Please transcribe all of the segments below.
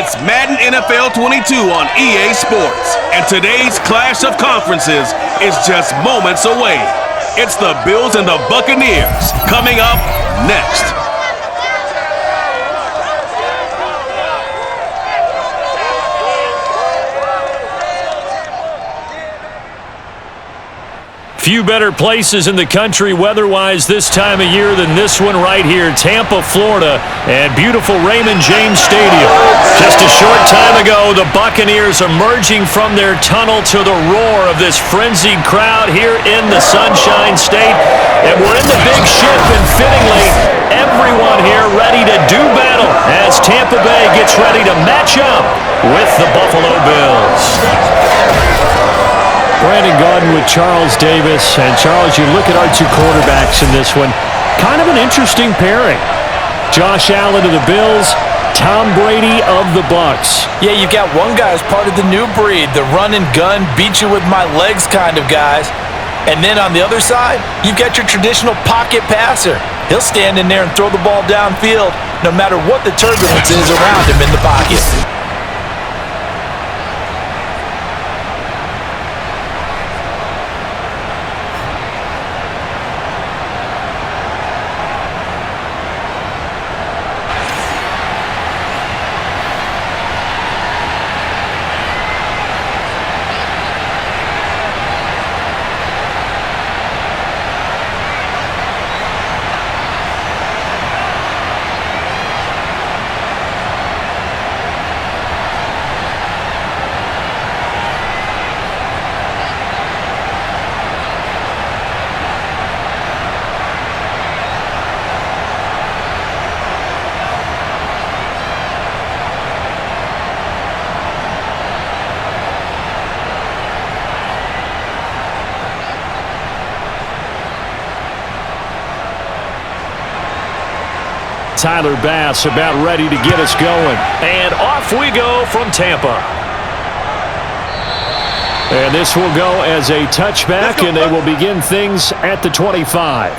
It's Madden NFL 22 on EA Sports, and today's clash of conferences is just moments away. It's the Bills and the Buccaneers coming up next. Few better places in the country weather-wise this time of year than this one right here, Tampa, Florida, and beautiful Raymond James Stadium. Just a short time ago, the Buccaneers emerging from their tunnel to the roar of this frenzied crowd here in the Sunshine State. And we're in the big ship, and fittingly, everyone here ready to do battle as Tampa Bay gets ready to match up with the Buffalo Bills. Brandon Gaudin with Charles Davis. And Charles, you look at our two quarterbacks in this one, kind of an interesting pairing. Josh Allen of the Bills, Tom Brady of the BUCS. Yeah, you've got one guy who's part of the new breed, the run and gun, beat you with my legs kind of guys. And then on the other side, you've got your traditional pocket passer. He'll stand in there and throw the ball downfield no matter what the turbulence is around him in the pocket. Tyler Bass about ready to get us going. And off we go from Tampa. And this will go as a touchback, and they will begin things at the 25.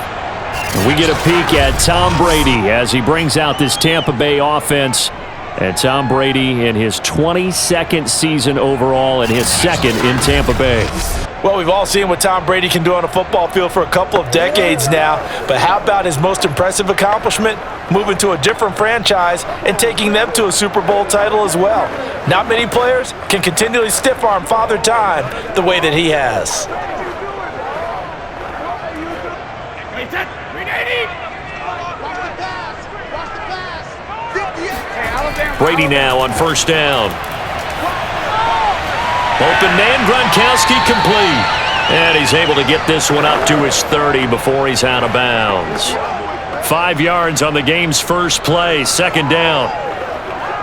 We get a peek at Tom Brady as he brings out this Tampa Bay offense. And Tom Brady in his 22nd season overall and his second in Tampa Bay. Well, we've all seen what Tom Brady can do on a football field for a couple of decades now. But how about his most impressive accomplishment? Moving to a different franchise and taking them to a Super Bowl title as well. Not many players can continually stiff-arm Father Time the way that he has. Brady now on first down. Open man, Gronkowski complete. And he's able to get this one up to his 30 before he's out of bounds. 5 yards on the game's first play, second down.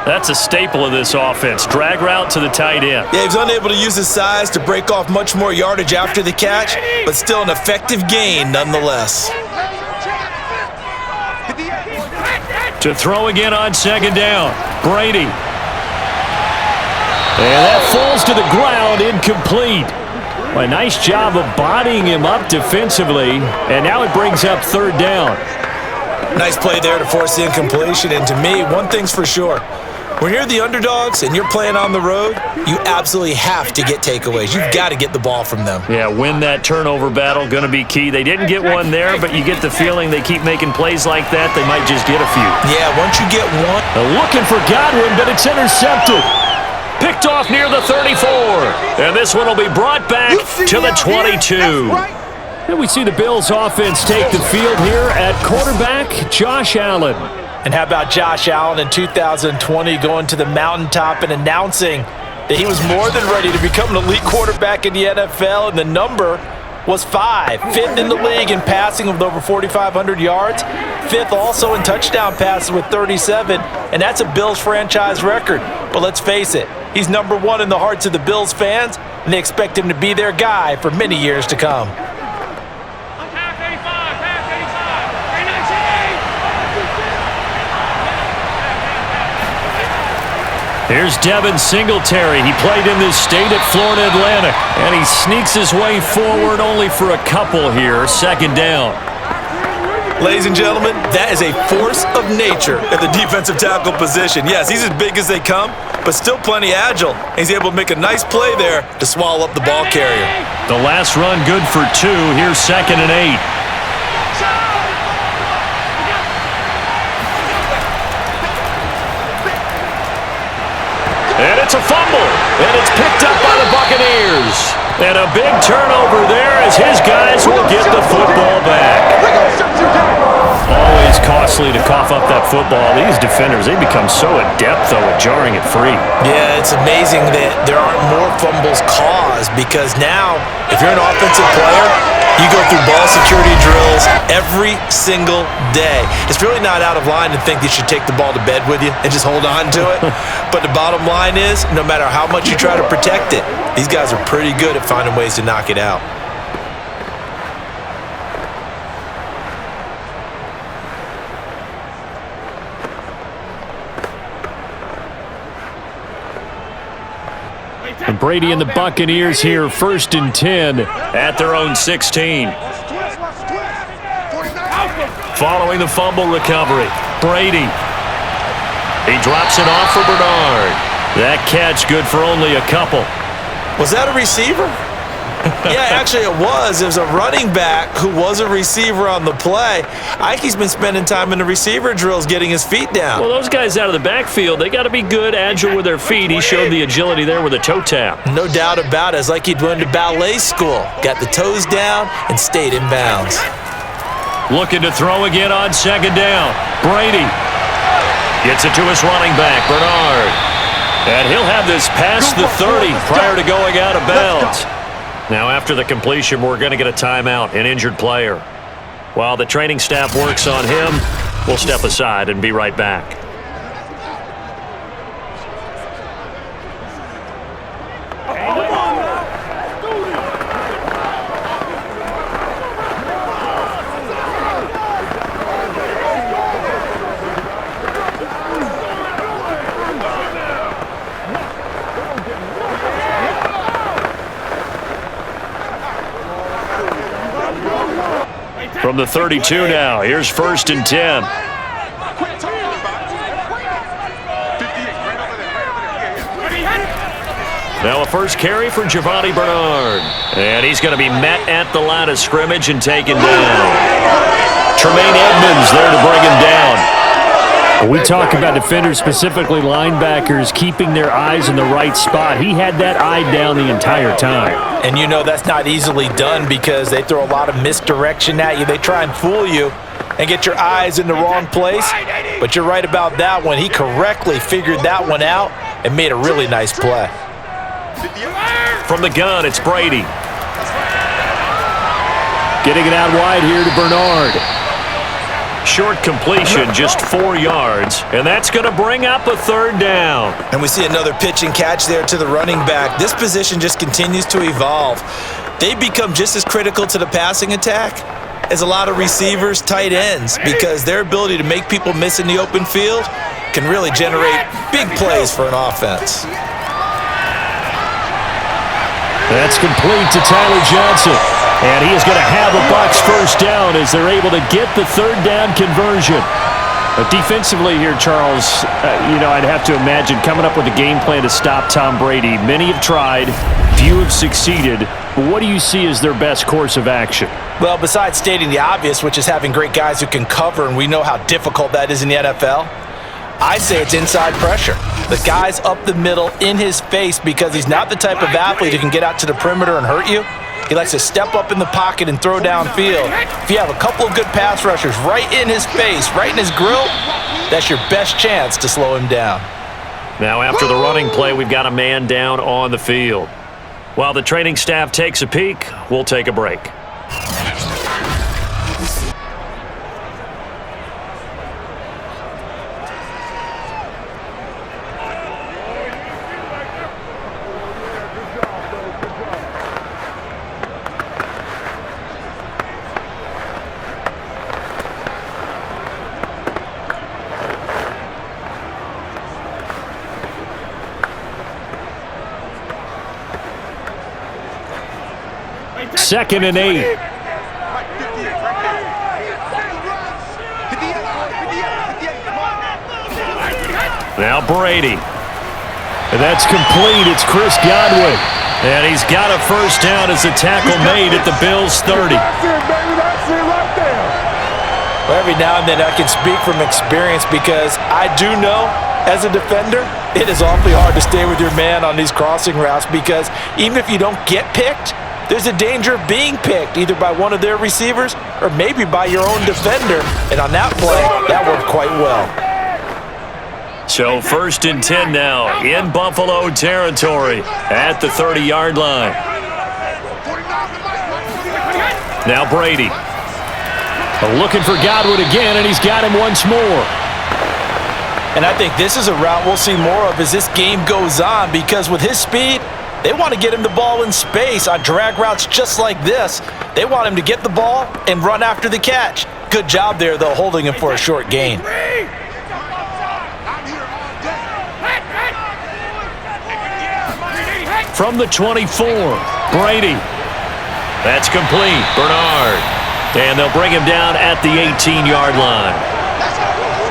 That's a staple of this offense. Drag route to the tight end. Yeah, he's unable to use his size to break off much more yardage after the catch, but still an effective gain nonetheless. To throw again on second down, Brady. And that falls to the ground, incomplete. Well, a nice job of bodying him up defensively, and now it brings up third down. Nice play there to force the incompletion, and to me, one thing's for sure. When you're the underdogs and you're playing on the road, you absolutely have to get takeaways. You've got to get the ball from them. Yeah, win that turnover battle, going to be key. They didn't get one there, but you get the feeling they keep making plays like that, they might just get a few. Yeah, once you get one. Looking for Godwin, but it's intercepted. Picked off near the 34. And this one will be brought back to the 22. And we see the Bills offense take the field here at quarterback, Josh Allen. And how about Josh Allen in 2020 going to the mountaintop and announcing that he was more than ready to become an elite quarterback in the NFL, and the number was 5. 5th in the league in passing with over 4,500 yards. 5th also in touchdown passes with 37, and that's a Bills franchise record. But let's face it, he's number 1 in the hearts of the Bills fans, and they expect him to be their guy for many years to come. Here's Devin Singletary. He played in this state at Florida Atlantic, and he sneaks his way forward only for a couple here. Second down. Ladies and gentlemen, that is a force of nature at the defensive tackle position. Yes, he's as big as they come, but still plenty agile. He's able to make a nice play there to swallow up the ball carrier. The last run good for 2. Here's 2nd and 8. And it's a fumble, and it's picked up by the Buccaneers. And a big turnover there as his guys will get the football back. Always costly to cough up that football. These defenders, they become so adept, though, at jarring it free. Yeah, it's amazing that there aren't more fumbles caused because now, if you're an offensive player, you go through ball security drills every single day. It's really not out of line to think you should take the ball to bed with you and just hold on to it. But the bottom line is, no matter how much you try to protect it, these guys are pretty good at finding ways to knock it out. And Brady and the Buccaneers here, 1st and 10 at their own 16. Following the fumble recovery, Brady. He drops it off for Bernard. That catch good for only a couple. Was that a receiver? Yeah, actually it was. It was a running back who was a receiver on the play. Ike's been spending time in the receiver drills getting his feet down. Well, those guys out of the backfield, they got to be good, agile with their feet. He showed the agility there with a toe tap. No doubt about it. It's like he'd went to ballet school. Got the toes down and stayed in bounds. Looking to throw again on 2nd down. Brady gets it to his running back, Bernard. And he'll have this past the 30 prior to going out of bounds. Now, after the completion, we're going to get a timeout, an injured player. While the training staff works on him, we'll step aside and be right back. From the 32 now, here's 1st and 10. Now a first carry for Giovanni Bernard. And he's going to be met at the line of scrimmage and taken down. Tremaine Edmonds there to bring him down. We talk about defenders, specifically linebackers, keeping their eyes in the right spot. He had that eye down the entire time. And you know that's not easily done because they throw a lot of misdirection at you. They try and fool you and get your eyes in the wrong place. But you're right about that one. He correctly figured that one out and made a really nice play. From the gun, it's Brady. Getting it out wide here to Bernard. Short completion, just 4 yards, and that's going to bring up a 3rd down. And we see another pitch and catch there to the running back. This position just continues to evolve. They become just as critical to the passing attack as a lot of receivers, tight ends, because their ability to make people miss in the open field can really generate big plays for an offense. That's complete to Tyler Johnson. And he is going to have a Bucs 1st down as they're able to get the 3rd down conversion. But defensively here, Charles, I'd have to imagine coming up with a game plan to stop Tom Brady. Many have tried, few have succeeded. But what do you see as their best course of action? Well, besides stating the obvious, which is having great guys who can cover, and we know how difficult that is in the NFL, I say it's inside pressure. The guy's up the middle in his face because he's not the type of athlete who can get out to the perimeter and hurt you. He likes to step up in the pocket and throw downfield. If you have a couple of good pass rushers right in his face, right in his grill, that's your best chance to slow him down. Now after the running play, we've got a man down on the field. While the training staff takes a peek, we'll take a break. Second and 8. Now Brady. And that's complete. It's Chris Godwin. And he's got a first down as the tackle made at the Bills' 30. That's it, baby. That's it right there. Well, every now and then I can speak from experience because I do know, as a defender, it is awfully hard to stay with your man on these crossing routes because even if you don't get picked, there's a danger of being picked either by one of their receivers or maybe by your own defender. And on that play, that worked quite well. So 1st and 10 now in Buffalo territory at the 30-yard line. Now Brady. Looking for Godwin again, and he's got him once more. And I think this is a route we'll see more of as this game goes on because with his speed, they want to get him the ball in space on drag routes just like this. They want him to get the ball and run after the catch. Good job there, though, holding him for a short gain. From the 24, Brady. That's complete. Bernard. And they'll bring him down at the 18-yard line.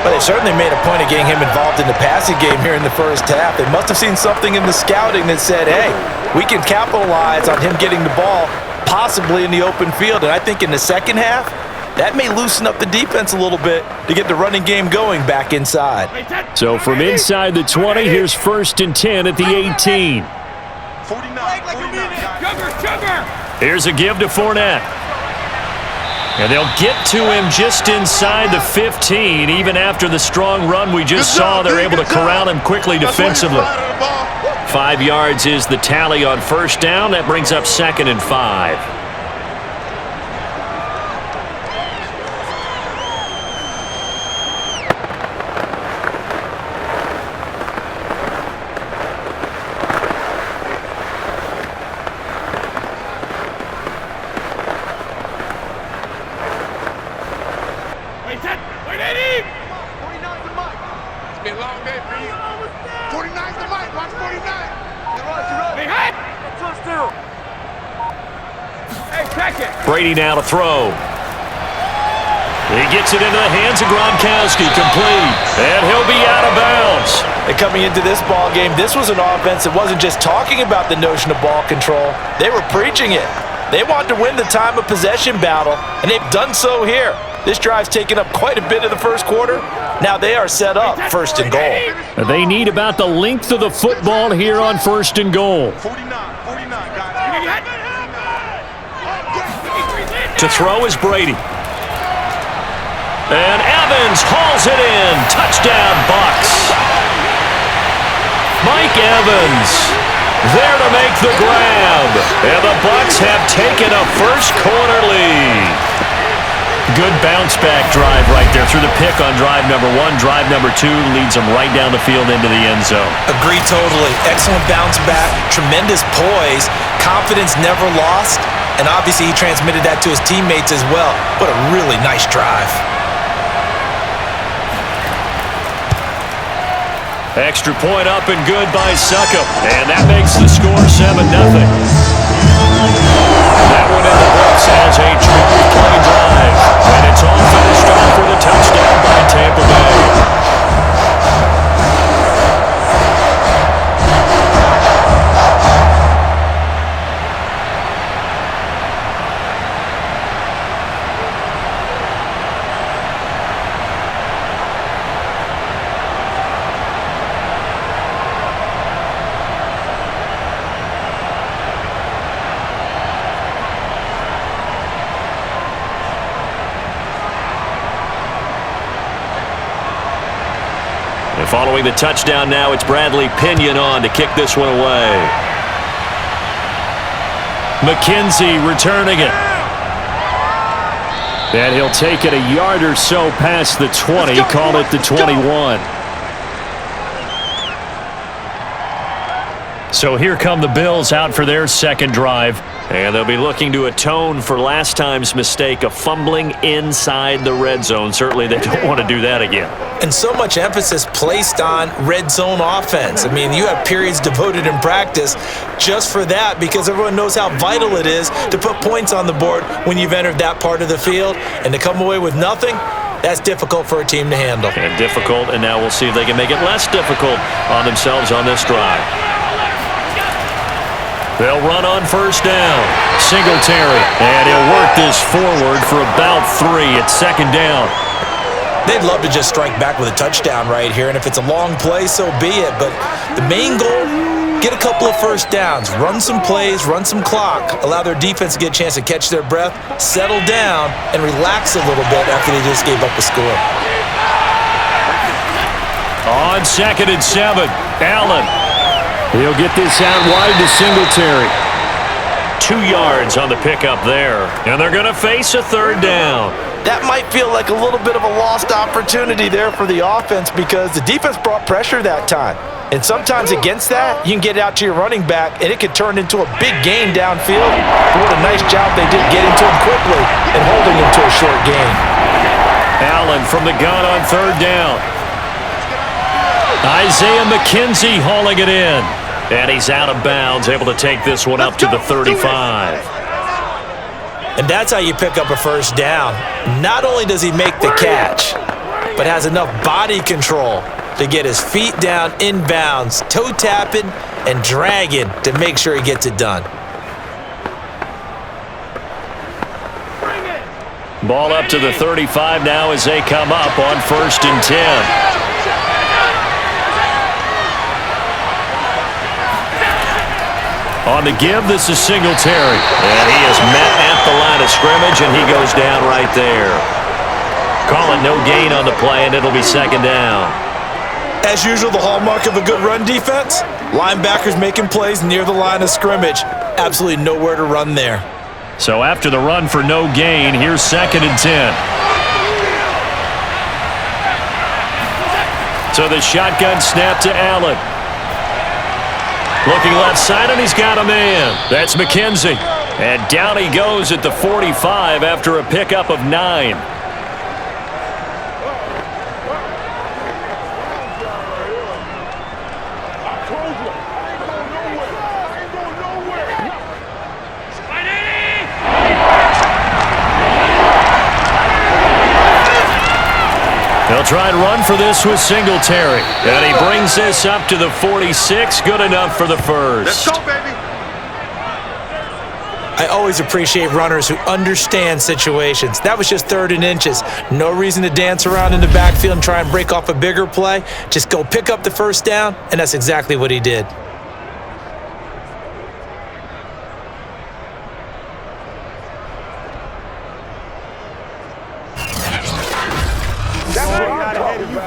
But they certainly made a point of getting him involved in the passing game here in the first half. They must have seen something in the scouting that said, hey, we can capitalize on him getting the ball possibly in the open field. And I think in the second half, that may loosen up the defense a little bit to get the running game going back inside. So from inside the 20, here's 1st and 10 at the 18. 49. Here's a give to Fournette. And they'll get to him just inside the 15. Even after the strong run we just saw, they're able to corral him quickly defensively. 5 yards is the tally on first down. That brings up 2nd and 5. Brady now to throw. He gets it into the hands of Gronkowski, complete, and he'll be out of bounds. And coming into this ball game, this was an offense that wasn't just talking about the notion of ball control. They were preaching it. They want to win the time of possession battle, and they've done so here. This drive's taken up quite a bit of the first quarter. Now they are set up 1st and goal. They need about the length of the football here on 1st and goal. 49, guys. To throw is Brady. And Evans hauls it in. Touchdown, Bucks. Mike Evans there to make the grab. And the Bucks have taken a first quarter lead. Good bounce-back drive right there through the pick on drive number 1. Drive number 2 leads them right down the field into the end zone. Agree totally. Excellent bounce-back, tremendous poise, confidence never lost, and obviously he transmitted that to his teammates as well. What a really nice drive. Extra point up and good by Succop. And that makes the score 7-0. That one in the books as a 12-play drive. And it's all finished off with a touchdown by Tampa Bay. Following the touchdown now, it's Bradley Pinion on to kick this one away. McKenzie returning it. And he'll take it a yard or so past the 20, call it the 21. So here come the Bills out for their second drive. And they'll be looking to atone for last time's mistake of fumbling inside the red zone. Certainly they don't want to do that again. And so much emphasis placed on red zone offense. I mean, you have periods devoted in practice just for that because everyone knows how vital it is to put points on the board when you've entered that part of the field. And to come away with nothing, That's difficult for a team to handle. And difficult, and now we'll see if they can make it less difficult on themselves on this drive. They'll run on first down. Singletary. And he'll work this forward for about 3. It's second down. They'd love to just strike back with a touchdown right here, and if it's a long play, so be it. But the main goal, get a couple of first downs, run some plays, run some clock, allow their defense to get a chance to catch their breath, settle down, and relax a little bit after they just gave up a score. On 2nd and 7, Allen. He'll get this out wide to Singletary. 2 yards on the pickup there. And they're going to face a third down. That might feel like a little bit of a lost opportunity there for the offense because the defense brought pressure that time. And sometimes against that, you can get out to your running back, and it could turn into a big gain downfield. But what a nice job they did getting to him quickly and holding him to a short gain. Allen from the gun on third down. Isaiah McKenzie hauling it in. And he's out of bounds, able to take this one up to the 35. And that's how you pick up a first down. Not only does he make the catch, but has enough body control to get his feet down inbounds, toe tapping and dragging to make sure he gets it done. Ball up to the 35 now as they come up on 1st and 10. On the give, this is Singletary. And he is met at the line of scrimmage, and he goes down right there. Calling no gain on the play, and it'll be second down. As usual, the hallmark of a good run defense, linebackers making plays near the line of scrimmage. Absolutely nowhere to run there. So after the run for no gain, here's 2nd and 10. So the shotgun snap to Allen. Looking left side, and he's got a man. That's McKenzie. And down he goes at the 45 after a pickup of 9. They'll try and run for this with Singletary. And he brings this up to the 46. Good enough for the first. Let's go, baby. I always appreciate runners who understand situations. That was just 3rd and inches. No reason to dance around in the backfield and try and break off a bigger play. Just go pick up the first down, and that's exactly what he did.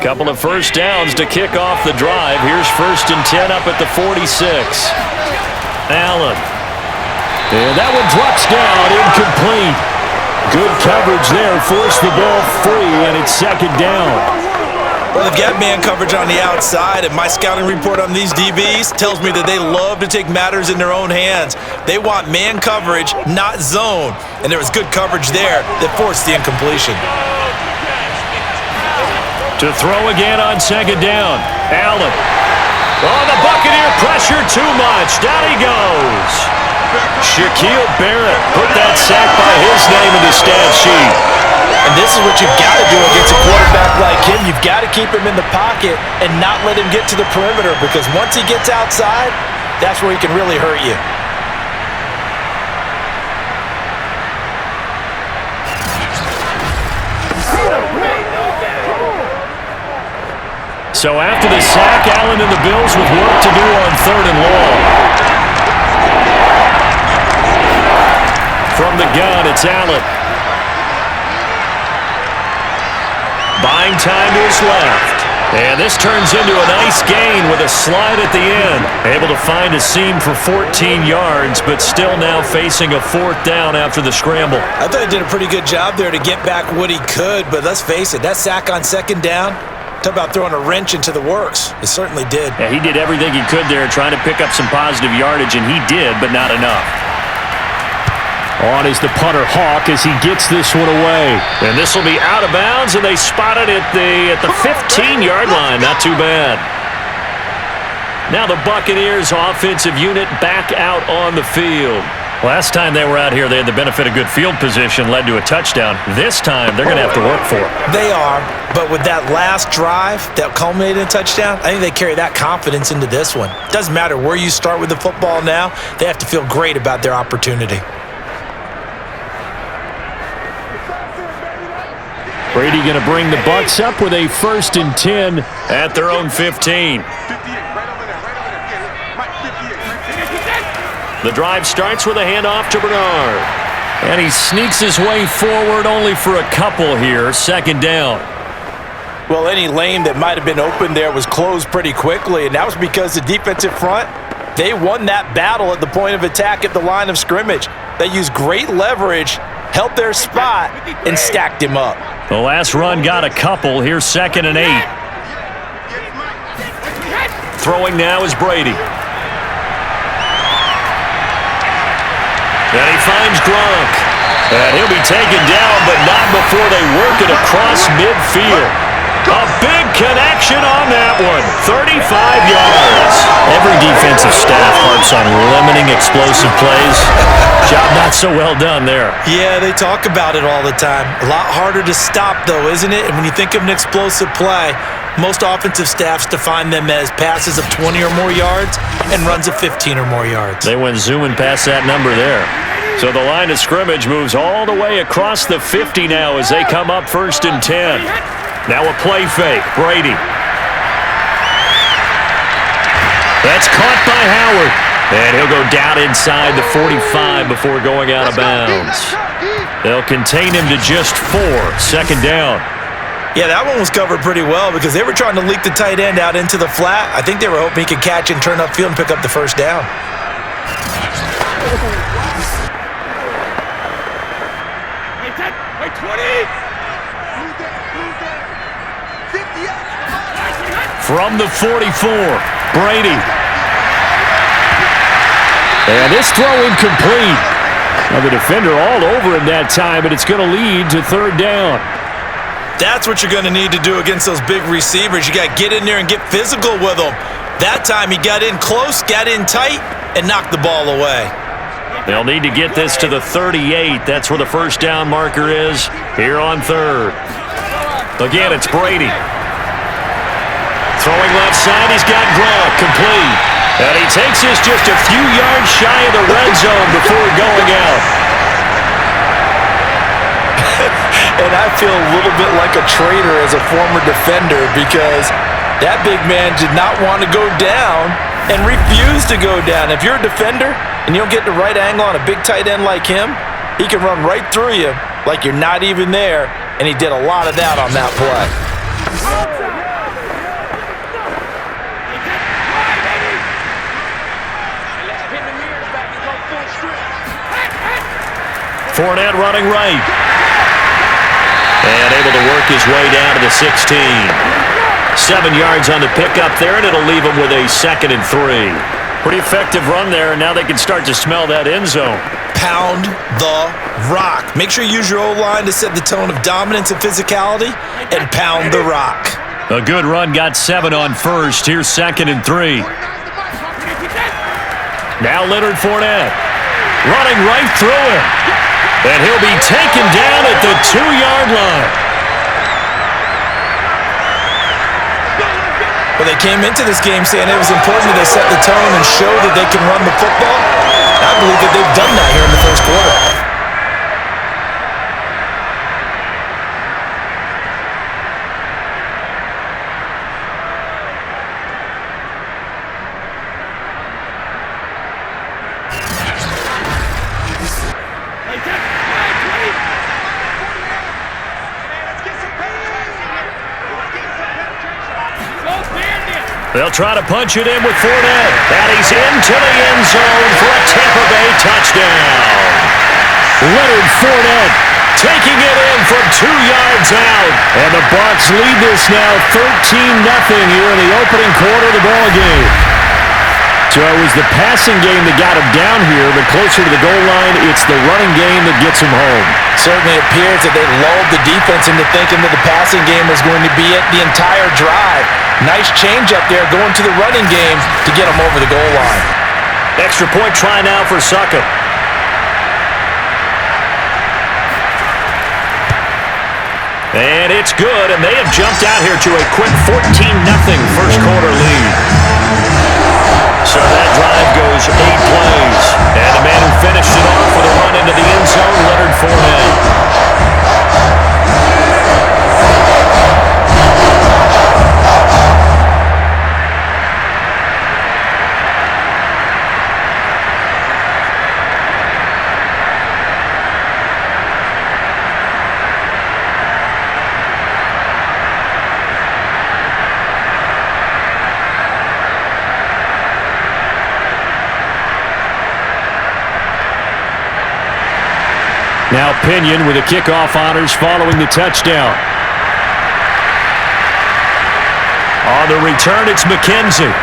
Couple of first downs to kick off the drive. Here's 1st and 10 up at the 46. Allen. And that one drops down, incomplete. Good coverage there, forced the ball free, and it's second down. Well, they've got man coverage on the outside, and my scouting report on these DBs tells me that they love to take matters in their own hands. They want man coverage, not zone, and there was good coverage there that forced the incompletion. To throw again on second down. Allen. Oh, the Buccaneer pressure too much. Down he goes. Shaquille Barrett put that sack by his name in the stat sheet. And this is what you've got to do against a quarterback like him. You've got to keep him in the pocket and not let him get to the perimeter, because once he gets outside, that's where he can really hurt you. So after the sack, Allen and the Bills with work to do on 3rd and long. From the gun, it's Allen. Buying time to his left. And this turns into a nice gain with a slide at the end. Able to find a seam for 14 yards, but still now facing a 4th down after the scramble. I thought he did a pretty good job there to get back what he could, but let's face it, that sack on 2nd down, talk about throwing a wrench into the works. It certainly did. Yeah, he did everything he could there trying to pick up some positive yardage, and he did, but not enough. On is the punter Hawk as he gets this one away. And this will be out of bounds, and they spot it at the 15-yard line. Not too bad. Now the Buccaneers offensive unit back out on the field. Last time they were out here, they had the benefit of good field position, led to a touchdown. This time, they're going to have to work for it. They are, but with that last drive that culminated in a touchdown, I think they carry that confidence into this one. Doesn't matter where you start with the football now, they have to feel great about their opportunity. Brady going to bring the Bucs up with a 1st and 10 at their own 15. The drive starts with a handoff to Bernard. And he sneaks his way forward only for a couple here. 2nd down. Well, any lane that might have been open there was closed pretty quickly, and that was because the defensive front, they won that battle at the point of attack at the line of scrimmage. They used great leverage, held their spot, and stacked him up. The last run got a couple. Here's 2nd and 8. Throwing now is Brady. And he finds Gronk. And he'll be taken down, but not before they work it across midfield. A big connection on that one. 35 yards. Every defensive staff harps on limiting explosive plays. Job not so well done there. Yeah, they talk about it all the time. A lot harder to stop, though, isn't it? And when you think of an explosive play, most offensive staffs define them as passes of 20 or more yards and runs of 15 or more yards. They went zooming past that number there. So the line of scrimmage moves all the way across the 50 now as they come up 1st and 10. Now a play fake. Brady. That's caught by Howard. And he'll go down inside the 45 before going out of bounds. They'll contain him to just 4. 2nd down. Yeah, that one was covered pretty well because they were trying to leak the tight end out into the flat. I think they were hoping he could catch and turn upfield and pick up the 1st down. From the 44, Brady. And this throw incomplete. Now the defender all over him that time, but it's going to lead to 3rd down. That's what you're going to need to do against those big receivers. You got to get in there and get physical with them. That time he got in close, got in tight, and knocked the ball away. They'll need to get this to the 38. That's where the 1st down marker is here on 3rd. Again, it's Brady. Throwing left side, he's got Gronk, complete. And he takes this just a few yards shy of the red zone before going out. And I feel a little bit like a traitor as a former defender because that big man did not want to go down and refused to go down. If you're a defender and you don't get the right angle on a big tight end like him, he can run right through you like you're not even there, and he did a lot of that on that play. Fournette running right. And able to work his way down to the 16. 7 yards on the pickup there, and it'll leave him with a 2nd and 3. Pretty effective run there, and now they can start to smell that end zone. Pound the rock. Make sure you use your O-line to set the tone of dominance and physicality, and pound the rock. A good run, got 7 on 1st. Here's 2nd and 3. Now Leonard Fournette. Running right through him. And he'll be taken down at the 2-yard line. Well, they came into this game saying it was important that they set the tone and show that they can run the football. I believe that they've done that here in the 1st quarter. They'll try to punch it in with Fournette. And he's into the end zone for a Tampa Bay touchdown. Leonard Fournette taking it in from 2 yards out. And the Bucs lead this now 13-0 here in the opening quarter of the ballgame. So it was the passing game that got him down here, but closer to the goal line, it's the running game that gets him home. Certainly appears that they lulled the defense into thinking that the passing game was going to be it the entire drive. Nice change up there going to the running game to get them over the goal line. Extra point try now for Suckup. And it's good, and they have jumped out here to a quick 14-0 first quarter lead. So that drive goes 8 plays. And the man who finished it off with a run into the end zone, Leonard Fournette. Now Pinion with the kickoff honors following the touchdown. On the return, it's McKenzie.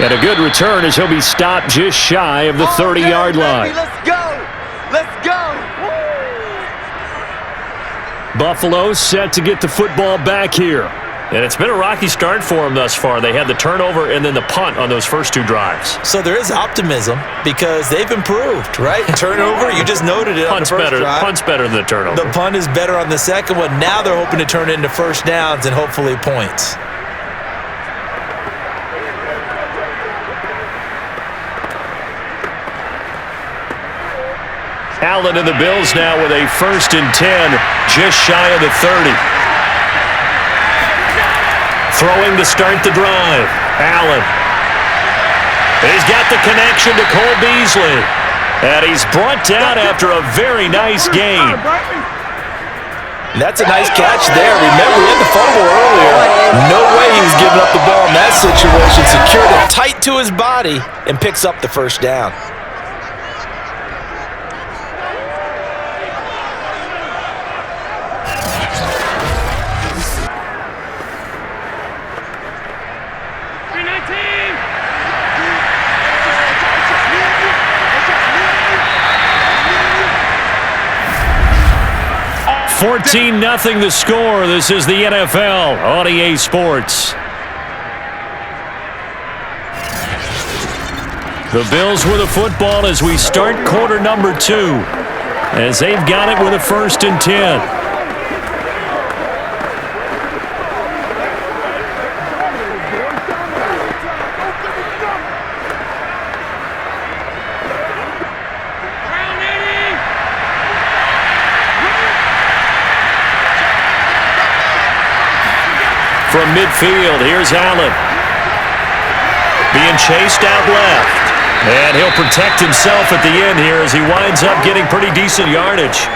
And a good return as he'll be stopped just shy of the 30-yard line. Let's go! Let's go! Buffalo set to get the football back here. And it's been a rocky start for them thus far. They had the turnover and then the punt on those first 2 drives. So there is optimism because they've improved, right? Turnover, you just noted it on the first drive. Punt's better than the turnover. The punt is better on the second one. Now they're hoping to turn it into first downs and hopefully points. Allen and the Bills now with a 1st and 10, just shy of the 30. Throwing to start the drive. Allen. He's got the connection to Cole Beasley. And he's brought down after a very nice game. That's a nice catch there. Remember, he had the fumble earlier. No way he was giving up the ball in that situation. Secured it tight to his body and picks up the first down. $14-0 the score. This is the NFL on EA Sports. The Bills with the football as we start quarter number 2. As they've got it with a 1st and 10. From midfield, here's Allen. Being chased out left. And he'll protect himself at the end here as he winds up getting pretty decent yardage.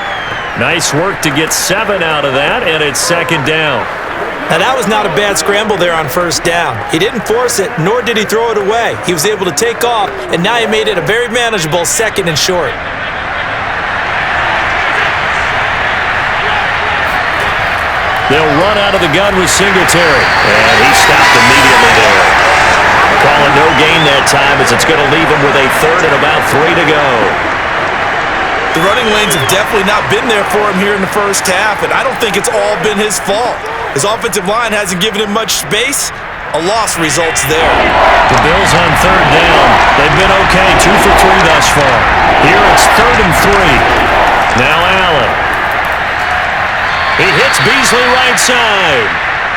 Nice work to get 7 out of that, and it's 2nd down. Now that was not a bad scramble there on 1st down. He didn't force it, nor did he throw it away. He was able to take off, and now he made it a very manageable 2nd and short. They'll run out of the gun with Singletary. And he stopped immediately there. Calling no gain that time as it's going to leave him with a 3rd and about 3 to go. The running lanes have definitely not been there for him here in the first half, and I don't think it's all been his fault. His offensive line hasn't given him much space. A loss results there. The Bills on 3rd down. They've been okay, 2 for 3 thus far. Here it's 3rd and 3. Now Allen. He hits Beasley right side.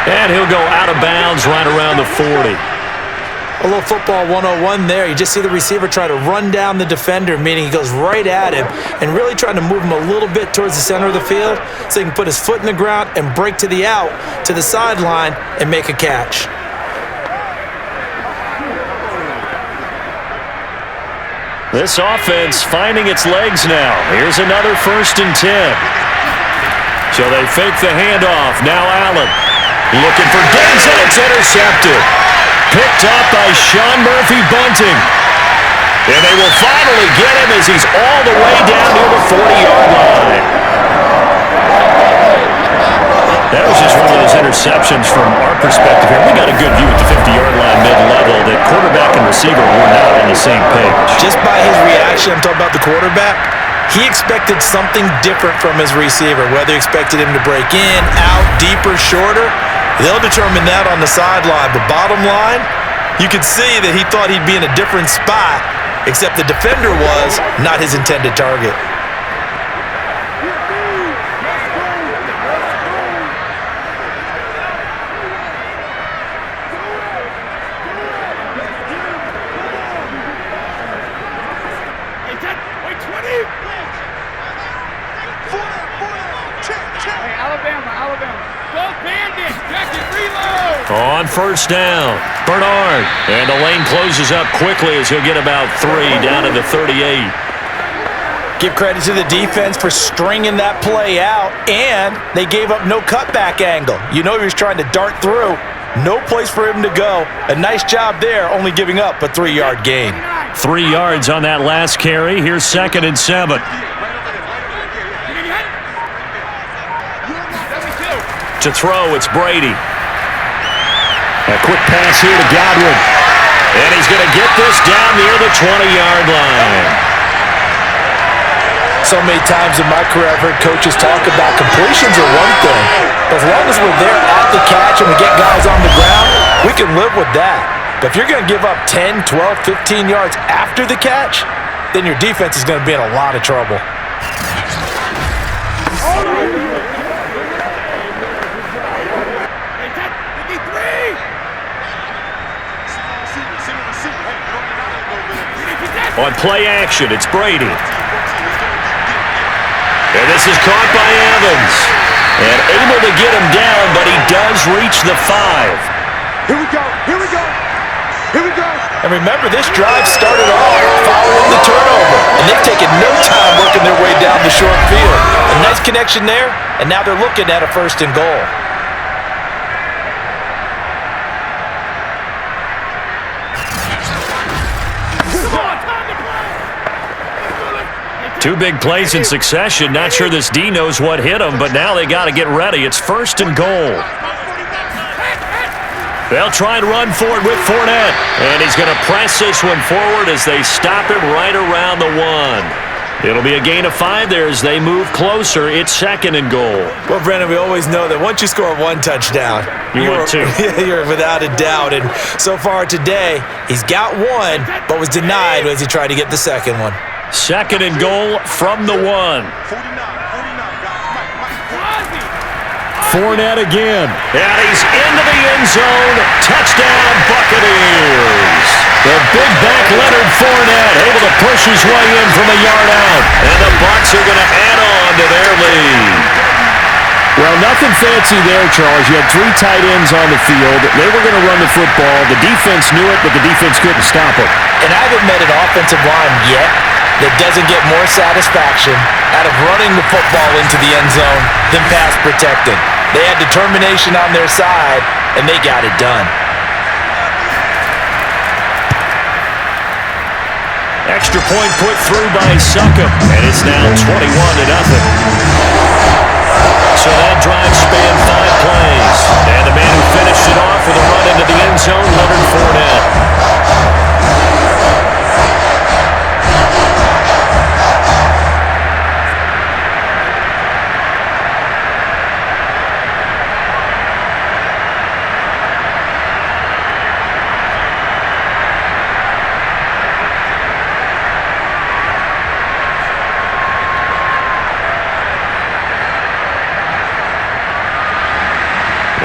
And he'll go out of bounds right around the 40. A little football 101 there. You just see the receiver try to run down the defender, meaning he goes right at him and really trying to move him a little bit towards the center of the field so he can put his foot in the ground and break to the out, to the sideline, and make a catch. This offense finding its legs now. Here's another 1st and 10. So they fake the handoff. Now Allen looking for Diggs, and it's intercepted. Picked up by Sean Murphy-Bunting. And they will finally get him as he's all the way down near the 40-yard line. That was just one of those interceptions from our perspective here. We got a good view at the 50-yard line mid-level that quarterback and receiver were not on the same page. Just by his reaction, I'm talking about the quarterback, he expected something different from his receiver, whether he expected him to break in, out, deeper, shorter. They'll determine that on the sideline. But bottom line, you could see that he thought he'd be in a different spot, except the defender was not his intended target. On first down, Bernard. And the lane closes up quickly as he'll get about 3 down to the 38. Give credit to the defense for stringing that play out, and they gave up no cutback angle. You know he was trying to dart through. No place for him to go. A nice job there, only giving up a 3-yard gain. 3 yards on that last carry. Here's 2nd and 7. To throw, it's Brady. A quick pass here to Godwin. And he's going to get this down near the 20-yard line. So many times in my career I've heard coaches talk about completions are one thing. But as long as we're there at the catch and we get guys on the ground, we can live with that. But if you're going to give up 10, 12, 15 yards after the catch, then your defense is going to be in a lot of trouble. On play action, it's Brady. And this is caught by Evans. And able to get him down, but he does reach the 5. Here we go. Here we go. Here we go. And remember, this drive started off following the turnover. And they've taken no time working their way down the short field. A nice connection there, and now they're looking at a 1st and goal. Two big plays in succession. Not sure this D knows what hit him, but now they got to get ready. It's 1st and goal. They'll try and run for it with Fournette. And he's going to press this one forward as they stop him right around the 1. It'll be a gain of 5 there as they move closer. It's 2nd and goal. Well, Brendan, we always know that once you score 1 touchdown, you're 2. You're without a doubt. And so far today, he's got 1, but was denied as he tried to get the 2nd one. 2nd and goal from the 1. 49, guys. Fournette again. And he's into the end zone. Touchdown, Buccaneers. The big back Leonard Fournette able to push his way in from a yard out. And the Bucs are going to add on to their lead. Well, nothing fancy there, Charles. You had 3 tight ends on the field. They were going to run the football. The defense knew it, but the defense couldn't stop it. And I haven't met an offensive line yet that doesn't get more satisfaction out of running the football into the end zone than pass protecting. They had determination on their side, and they got it done. Extra point put through by Succop, and it's now 21-0. So that drive spanned 5 plays. And the man who finished it off with a run into the end zone, Leonard Fournette.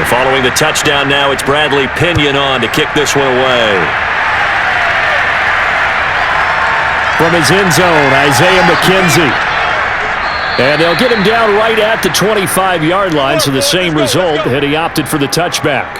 Following the touchdown now, it's Bradley Pinion on to kick this one away. From his end zone, Isaiah McKenzie. And they'll get him down right at the 25-yard line, so the same result had he opted for the touchback.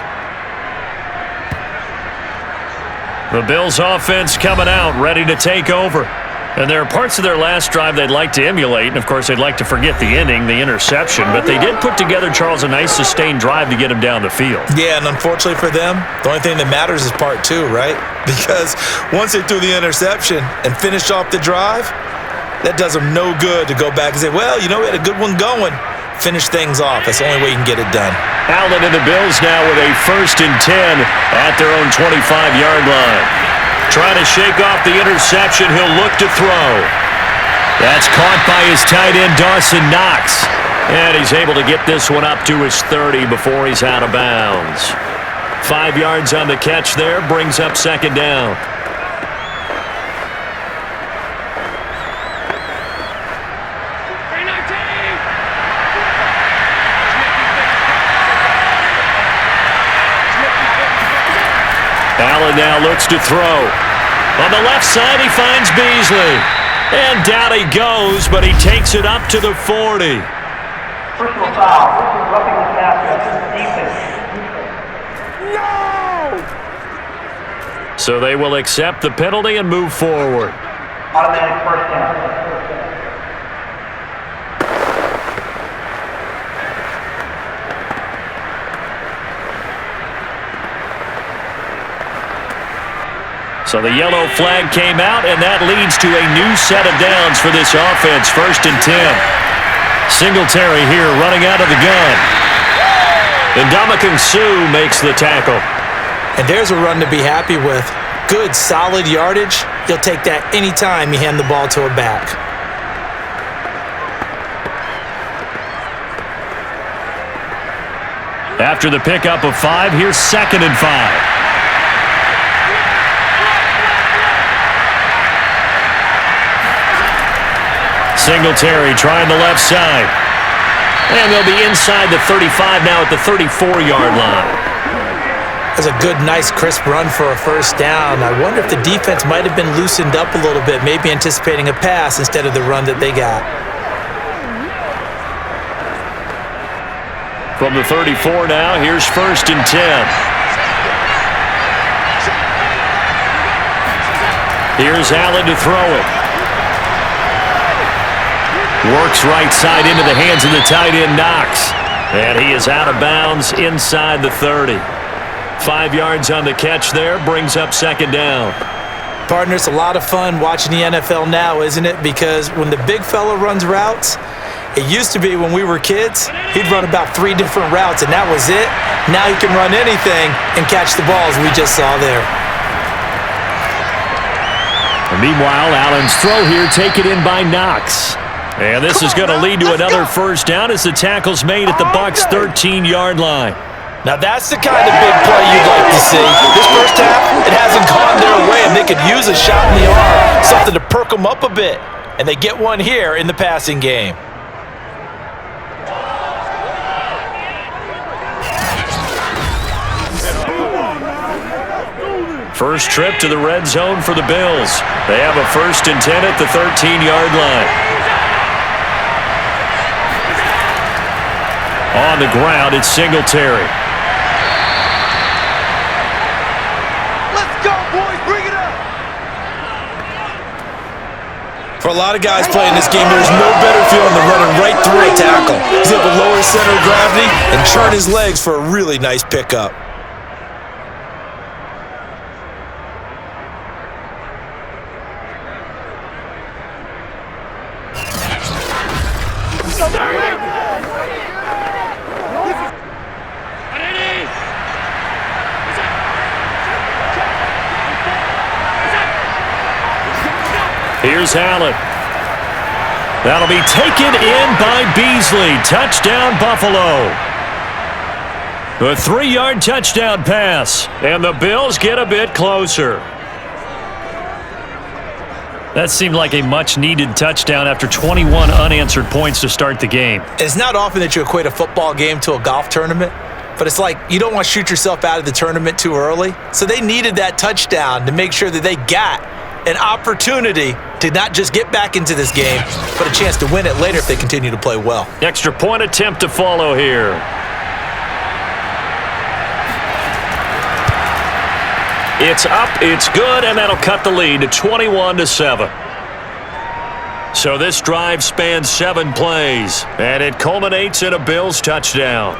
The Bills offense coming out, ready to take over. And there are parts of their last drive they'd like to emulate, and of course they'd like to forget the inning, the interception, but they did put together, Charles, a nice sustained drive to get him down the field. Yeah, and unfortunately for them, the only thing that matters is part 2, right? Because once they threw the interception and finished off the drive, that does them no good to go back and say, well, you know, we had a good one going. Finish things off. That's the only way you can get it done. Allen and the Bills now with a 1st and 10 at their own 25-yard line. Trying to shake off the interception. He'll look to throw. That's caught by his tight end, Dawson Knox. And he's able to get this one up to his 30 before he's out of bounds. 5 yards on the catch there. Brings up 2nd down. Allen now looks to throw. On the left side, he finds Beasley. And down he goes, but he takes it up to the 40. Personal foul. This is roughing the passer. Defense. So they will accept the penalty and move forward. Automatic first down. So the yellow flag came out, and that leads to a new set of downs for this offense. 1st and 10. Singletary here running out of the gun. And Ndamukong Suh makes the tackle. And there's a run to be happy with. Good, solid yardage. You'll take that anytime you hand the ball to a back. After the pickup of 5, here's 2nd and 5. Singletary trying the left side. And they'll be inside the 35 now at the 34-yard line. That's a good, nice, crisp run for a first down. I wonder if the defense might have been loosened up a little bit, maybe anticipating a pass instead of the run that they got. From the 34 now, here's 1st and 10. Here's Allen to throw it. Works right side into the hands of the tight end, Knox. And he is out of bounds inside the 30. 5 yards on the catch there, brings up 2nd down. Partner, it's a lot of fun watching the NFL now, isn't it? Because when the big fella runs routes, it used to be when we were kids, he'd run about 3 different routes, and that was it. Now he can run anything and catch the balls we just saw there. And meanwhile, Allen's throw here taken in by Knox. And this is going to lead to another first down as the tackle's made at the Bucs' 13-yard line. Now that's the kind of big play you'd like to see. This first half, it hasn't gone their way, and they could use a shot in the arm, something to perk them up a bit. And they get one here in the passing game. First trip to the red zone for the Bills. They have a 1st and 10 at the 13-yard line. On the ground, it's Singletary. Let's go, boys. Bring it up. For a lot of guys playing this game, there's no better feeling than running right through a tackle. He's able to lower his center of gravity and turn his legs for a really nice pickup. Here's Allen. That'll be taken in by Beasley. Touchdown, Buffalo. A 3-yard touchdown pass. And the Bills get a bit closer. That seemed like a much-needed touchdown after 21 unanswered points to start the game. It's not often that you equate a football game to a golf tournament, but it's like you don't want to shoot yourself out of the tournament too early. So they needed that touchdown to make sure that they got an opportunity to not just get back into this game, but a chance to win it later if they continue to play well. Extra point attempt to follow here. It's up, it's good, and that'll cut the lead to 21-7. So this drive spans 7 plays, and it culminates in a Bills touchdown.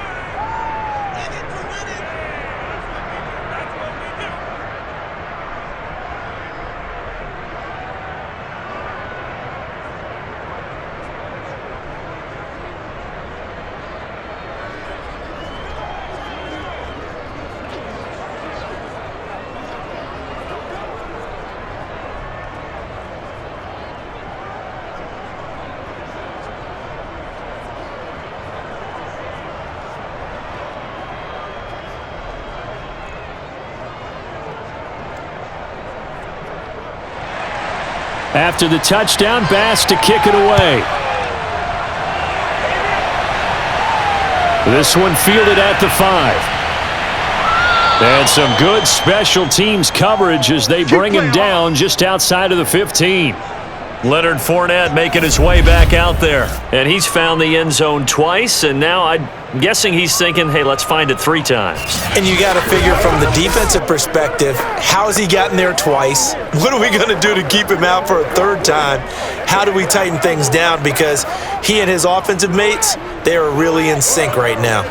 After the touchdown, Bass to kick it away. This one fielded at the 5. And some good special teams coverage as they bring him down just outside of the 15. Leonard Fournette making his way back out there. And he's found the end zone twice, and now I'm guessing he's thinking, hey, let's find it 3 times. And you got to figure from the defensive perspective, how has he gotten there twice? What are we going to do to keep him out for a 3rd time? How do we tighten things down? Because he and his offensive mates, they are really in sync right now.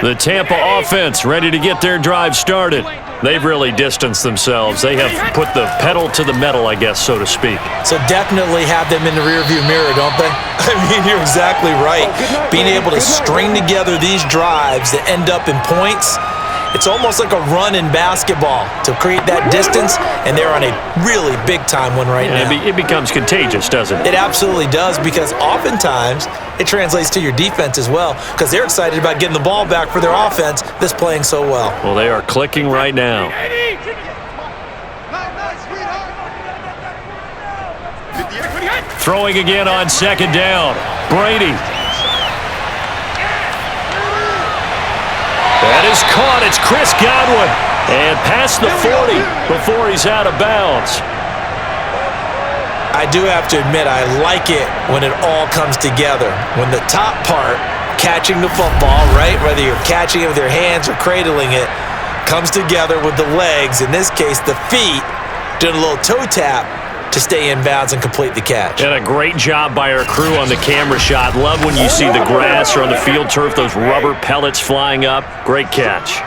The Tampa offense ready to get their drive started. They've really distanced themselves. They have put the pedal to the metal, I guess, so to speak. So definitely have them in the rearview mirror, don't they? I mean, you're exactly right. Being able to string together these drives that end up in points, it's almost like a run in basketball to create that distance, and they're on a really big-time one right now. It becomes contagious, doesn't it? It absolutely does, because oftentimes it translates to your defense as well, because they're excited about getting the ball back for their offense that's playing so well. Well, they are clicking right now. Throwing again on 2nd down. Brady. That is caught. It's Chris Godwin. And past the 40 before he's out of bounds. I do have to admit, I like it when it all comes together. When the top part, catching the football, right, whether you're catching it with your hands or cradling it, comes together with the legs, in this case the feet, doing a little toe tap to stay in bounds and complete the catch. And a great job by our crew on the camera shot. Love when you see the grass or on the field turf, those rubber pellets flying up. Great catch.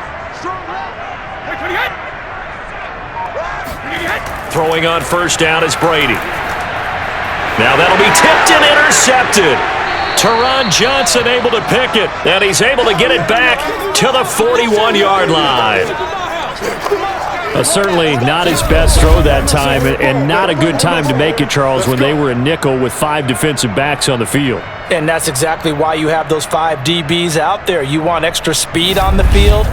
Throwing on 1st down is Brady. Now that'll be tipped and intercepted. Teron Johnson able to pick it, and he's able to get it back to the 41-yard line. Certainly not his best throw that time, and not a good time to make it, Charles, when they were in nickel with 5 defensive backs on the field. And that's exactly why you have those 5 DBs out there. You want extra speed on the field,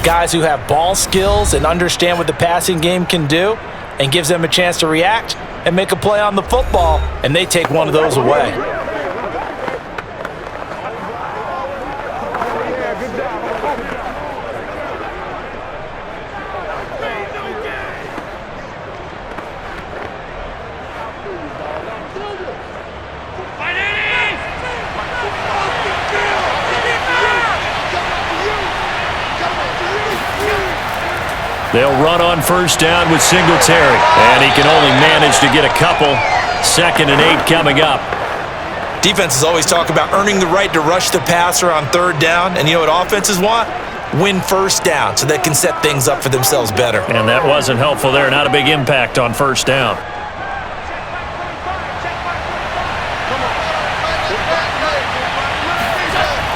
guys who have ball skills and understand what the passing game can do, and gives them a chance to react and make a play on the football, and they take one of those away. They'll run on 1st down with Singletary, and he can only manage to get a couple. 2nd and 8 coming up. Defenses always talk about earning the right to rush the passer on 3rd down, and you know what offenses want? Win 1st down so they can set things up for themselves better. And that wasn't helpful there. Not a big impact on 1st down.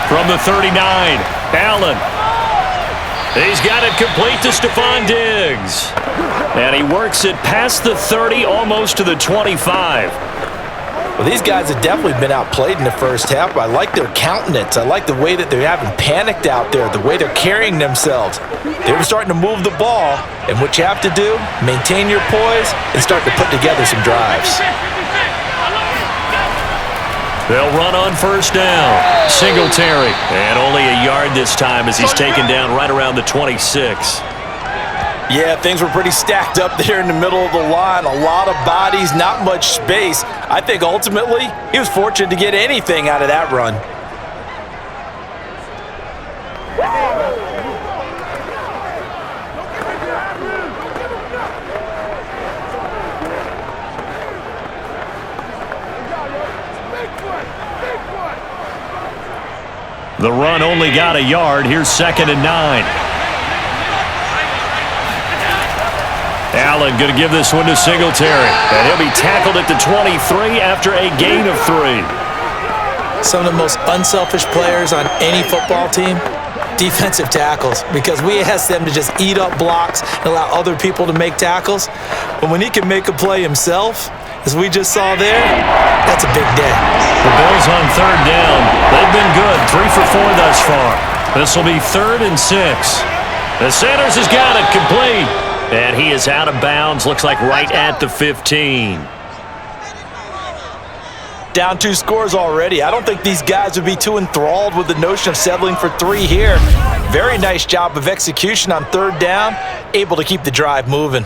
From the 39, Allen. He's got it complete to Stephon Diggs. And he works it past the 30, almost to the 25. Well, these guys have definitely been outplayed in the 1st half, but I like their countenance. I like the way that they haven't panicked out there, the way they're carrying themselves. They're starting to move the ball, and what you have to do, maintain your poise and start to put together some drives. They'll run on 1st down. Singletary. And only a yard this time as he's taken down right around the 26. Yeah, things were pretty stacked up there in the middle of the line. A lot of bodies, not much space. I think ultimately he was fortunate to get anything out of that run. The run only got a yard. Here's 2nd and 9. Allen going to give this one to Singletary. And he'll be tackled at the 23 after a gain of 3. Some of the most unselfish players on any football team, defensive tackles, because we ask them to just eat up blocks and allow other people to make tackles. But when he can make a play himself, as we just saw there, that's a big day. The Bills on 3rd down. They've been good, 3 for 4 thus far. This will be 3rd and 6. The Sanders has got it complete. And he is out of bounds, looks like right at the 15. Down 2 scores already. I don't think these guys would be too enthralled with the notion of settling for 3 here. Very nice job of execution on 3rd down, able to keep the drive moving.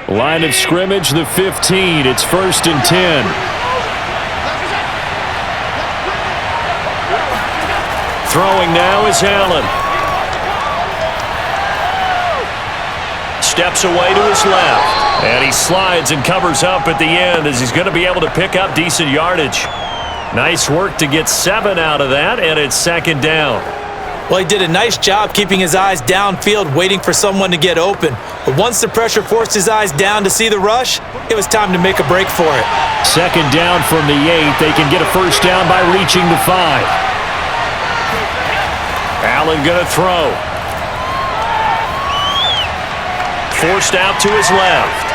Line of scrimmage, the 15. It's 1st and 10. Throwing now is Allen. Steps away to his left. And he slides and covers up at the end as he's going to be able to pick up decent yardage. Nice work to get 7 out of that, and it's 2nd down. Well, he did a nice job keeping his eyes downfield, waiting for someone to get open. But once the pressure forced his eyes down to see the rush, it was time to make a break for it. 2nd down from the 8. They can get a 1st down by reaching the 5. Allen going to throw. Forced out to his left.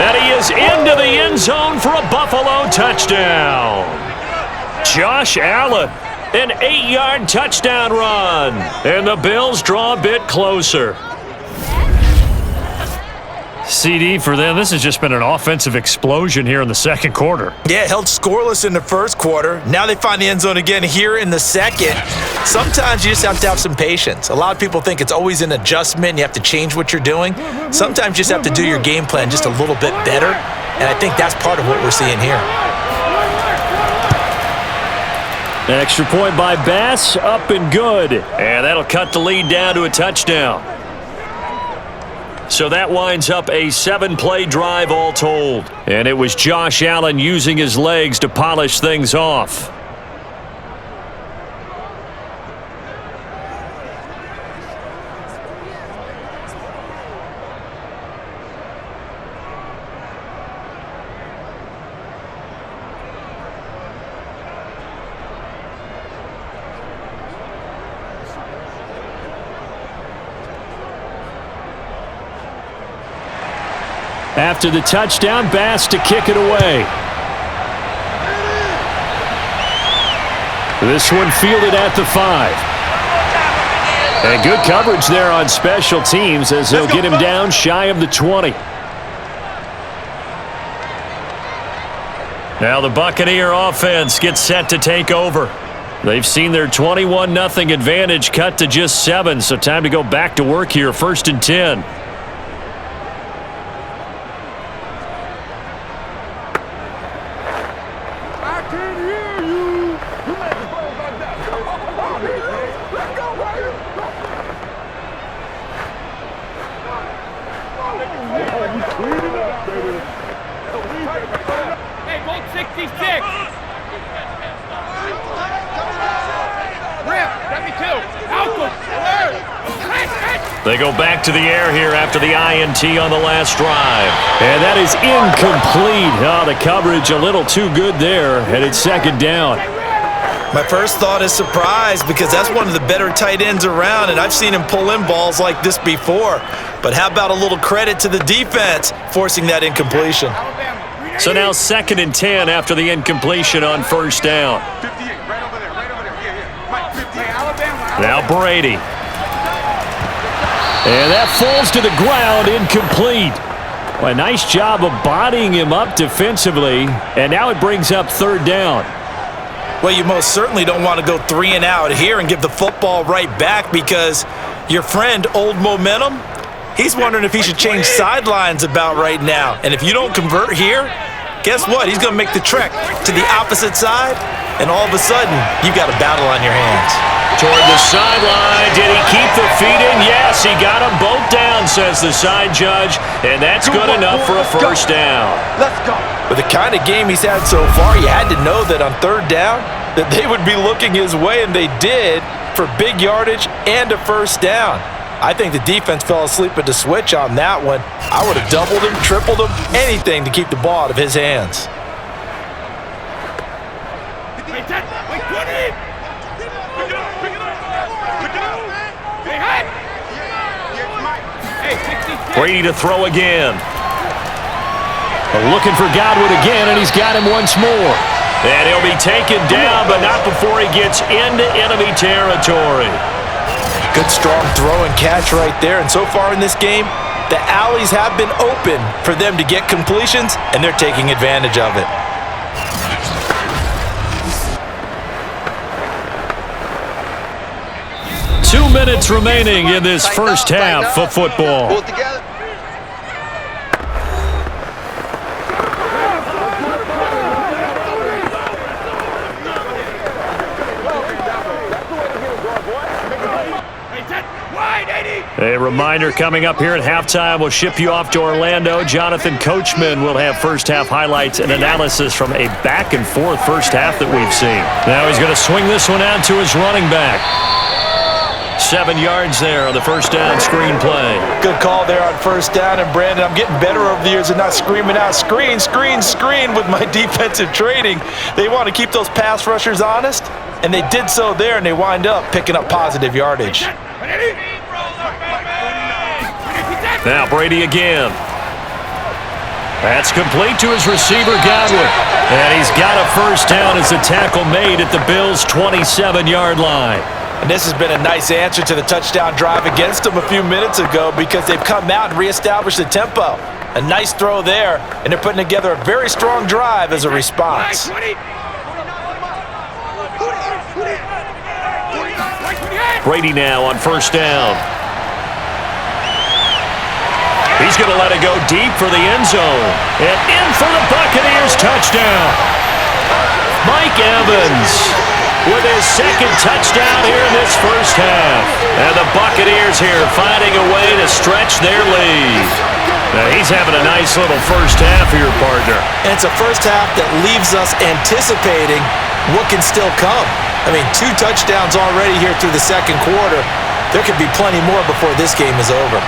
And he is into the end zone for a Buffalo touchdown. Josh Allen, an 8-yard touchdown run. And the Bills draw a bit closer. CD for them, this has just been an offensive explosion here in the 2nd quarter. Yeah, held scoreless in the 1st quarter. Now they find the end zone again here in the 2nd. Sometimes you just have to have some patience. A lot of people think it's always an adjustment. And you have to change what you're doing. Sometimes you just have to do your game plan just a little bit better. And I think that's part of what we're seeing here. An extra point by Bass, up and good. And that'll cut the lead down to a touchdown. So that winds up a 7-play drive all told. And it was Josh Allen using his legs to polish things off. After the touchdown, Bass to kick it away. This one fielded at the 5. And good coverage there on special teams as they'll get him down shy of the 20. Now the Buccaneer offense gets set to take over. They've seen their 21-0 advantage cut to just 7, so time to go back to work here, 1st and 10. They go back to the air here after the INT on the last drive. And that is incomplete. Oh, the coverage a little too good there, and it's 2nd down. My first thought is surprise because that's one of the better tight ends around, and I've seen him pull in balls like this before. But how about a little credit to the defense forcing that incompletion? So now 2nd and 10 after the incompletion on 1st down. Now Brady. And that falls to the ground, incomplete. Well, a nice job of bodying him up defensively, and now it brings up 3rd down. Well, you most certainly don't want to go 3 and out here and give the football right back because your friend, Old Momentum, he's wondering if he should change sidelines about right now. And if you don't convert here, guess what? He's going to make the trek to the opposite side, and all of a sudden, you've got a battle on your hands. Toward the sideline. Did he keep the feet in? Yes, he got them both down, says the side judge, and that's good enough for a 1st down. Let's go. With the kind of game he's had so far, you had to know that on 3rd down that they would be looking his way, and they did for big yardage and a 1st down. I think the defense fell asleep at the switch on that one. I would have doubled him, tripled him, anything to keep the ball out of his hands. Brady to throw again. Looking for Godwin again, and he's got him once more. And he'll be taken down, but not before he gets into enemy territory. Good strong throw and catch right there. And so far in this game, the alleys have been open for them to get completions, and they're taking advantage of it. Two minutes remaining in this 1st half of football. A reminder coming up here at halftime. We'll ship you off to Orlando. Jonathan Coachman will have first-half highlights and analysis from a back-and-forth first half that we've seen. Now he's going to swing this one out to his running back. 7 yards there on the first down screen play. Good call there on first down. And, Brandon, I'm getting better over the years and not screaming out screen, screen, screen with my defensive training. They want to keep those pass rushers honest, and they did so there, and they wind up picking up positive yardage. Now Brady again. That's complete to his receiver, Godwin. And he's got a first down as a tackle made at the Bills' 27-yard line. And this has been a nice answer to the touchdown drive against them a few minutes ago because they've come out and reestablished the tempo. A nice throw there, and they're putting together a very strong drive as a response. Brady now on first down. He's going to let it go deep for the end zone. And in for the Buccaneers touchdown. Mike Evans with his second touchdown here in this first half. And the Buccaneers here finding a way to stretch their lead. Now he's having a nice little first half here, partner. And it's a first half that leaves us anticipating what can still come. I mean, 2 touchdowns already here through the second quarter. There could be plenty more before this game is over.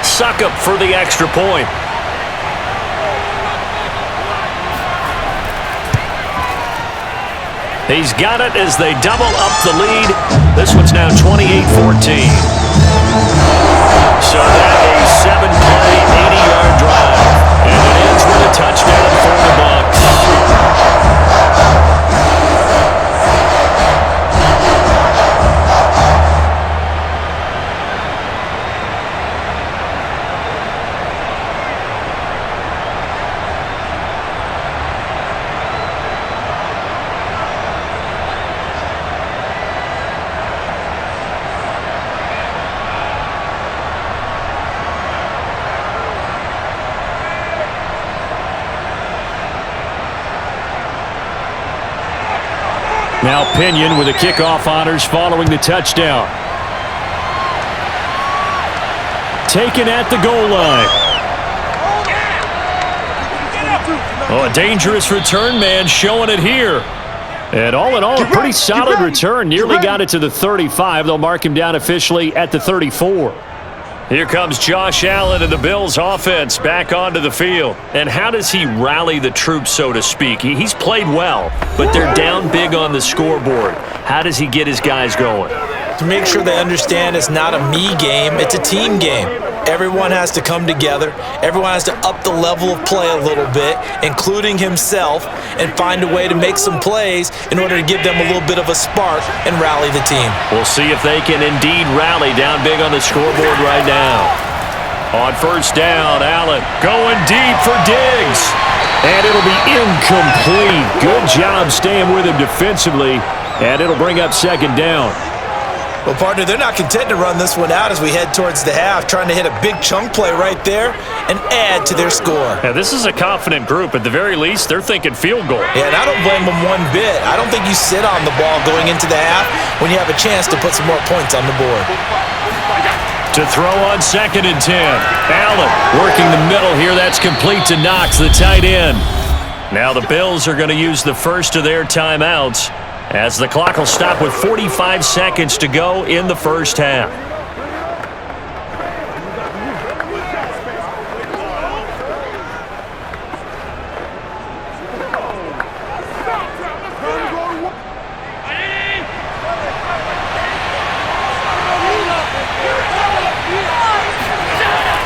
Suck up for the extra point. He's got it as they double up the lead. This one's now 28-14. So that a 7-play, 80-yard drive. And it ends with a touchdown for the Bucs. Now Pinion with the kickoff honors following the touchdown. Taken at the goal line. Oh, a dangerous return man showing it here. And all in all, a pretty solid return. Nearly got it to the 35. They'll mark him down officially at the 34. Here comes Josh Allen and the Bills offense back onto the field. And how does he rally the troops, so to speak? He's played well, but they're down big on the scoreboard. How does he get his guys going? To make sure they understand it's not a me game, it's a team game. Everyone has to come together. Everyone has to up the level of play a little bit, including himself, and find a way to make some plays in order to give them a little bit of a spark and rally the team. We'll see if they can indeed rally down big on the scoreboard right now. On first down, Allen going deep for Diggs. And it'll be incomplete. Good job staying with him defensively, and it'll bring up second down. Well, partner, they're not content to run this one out as we head towards the half, trying to hit a big chunk play right there and add to their score. Yeah, this is a confident group. At the very least, they're thinking field goal. Yeah, and I don't blame them one bit. I don't think you sit on the ball going into the half when you have a chance to put some more points on the board. To throw on 2nd and 10. Allen working the middle here. That's complete to Knox, the tight end. Now the Bills are going to use the first of their timeouts, as the clock will stop with 45 seconds to go in the first half.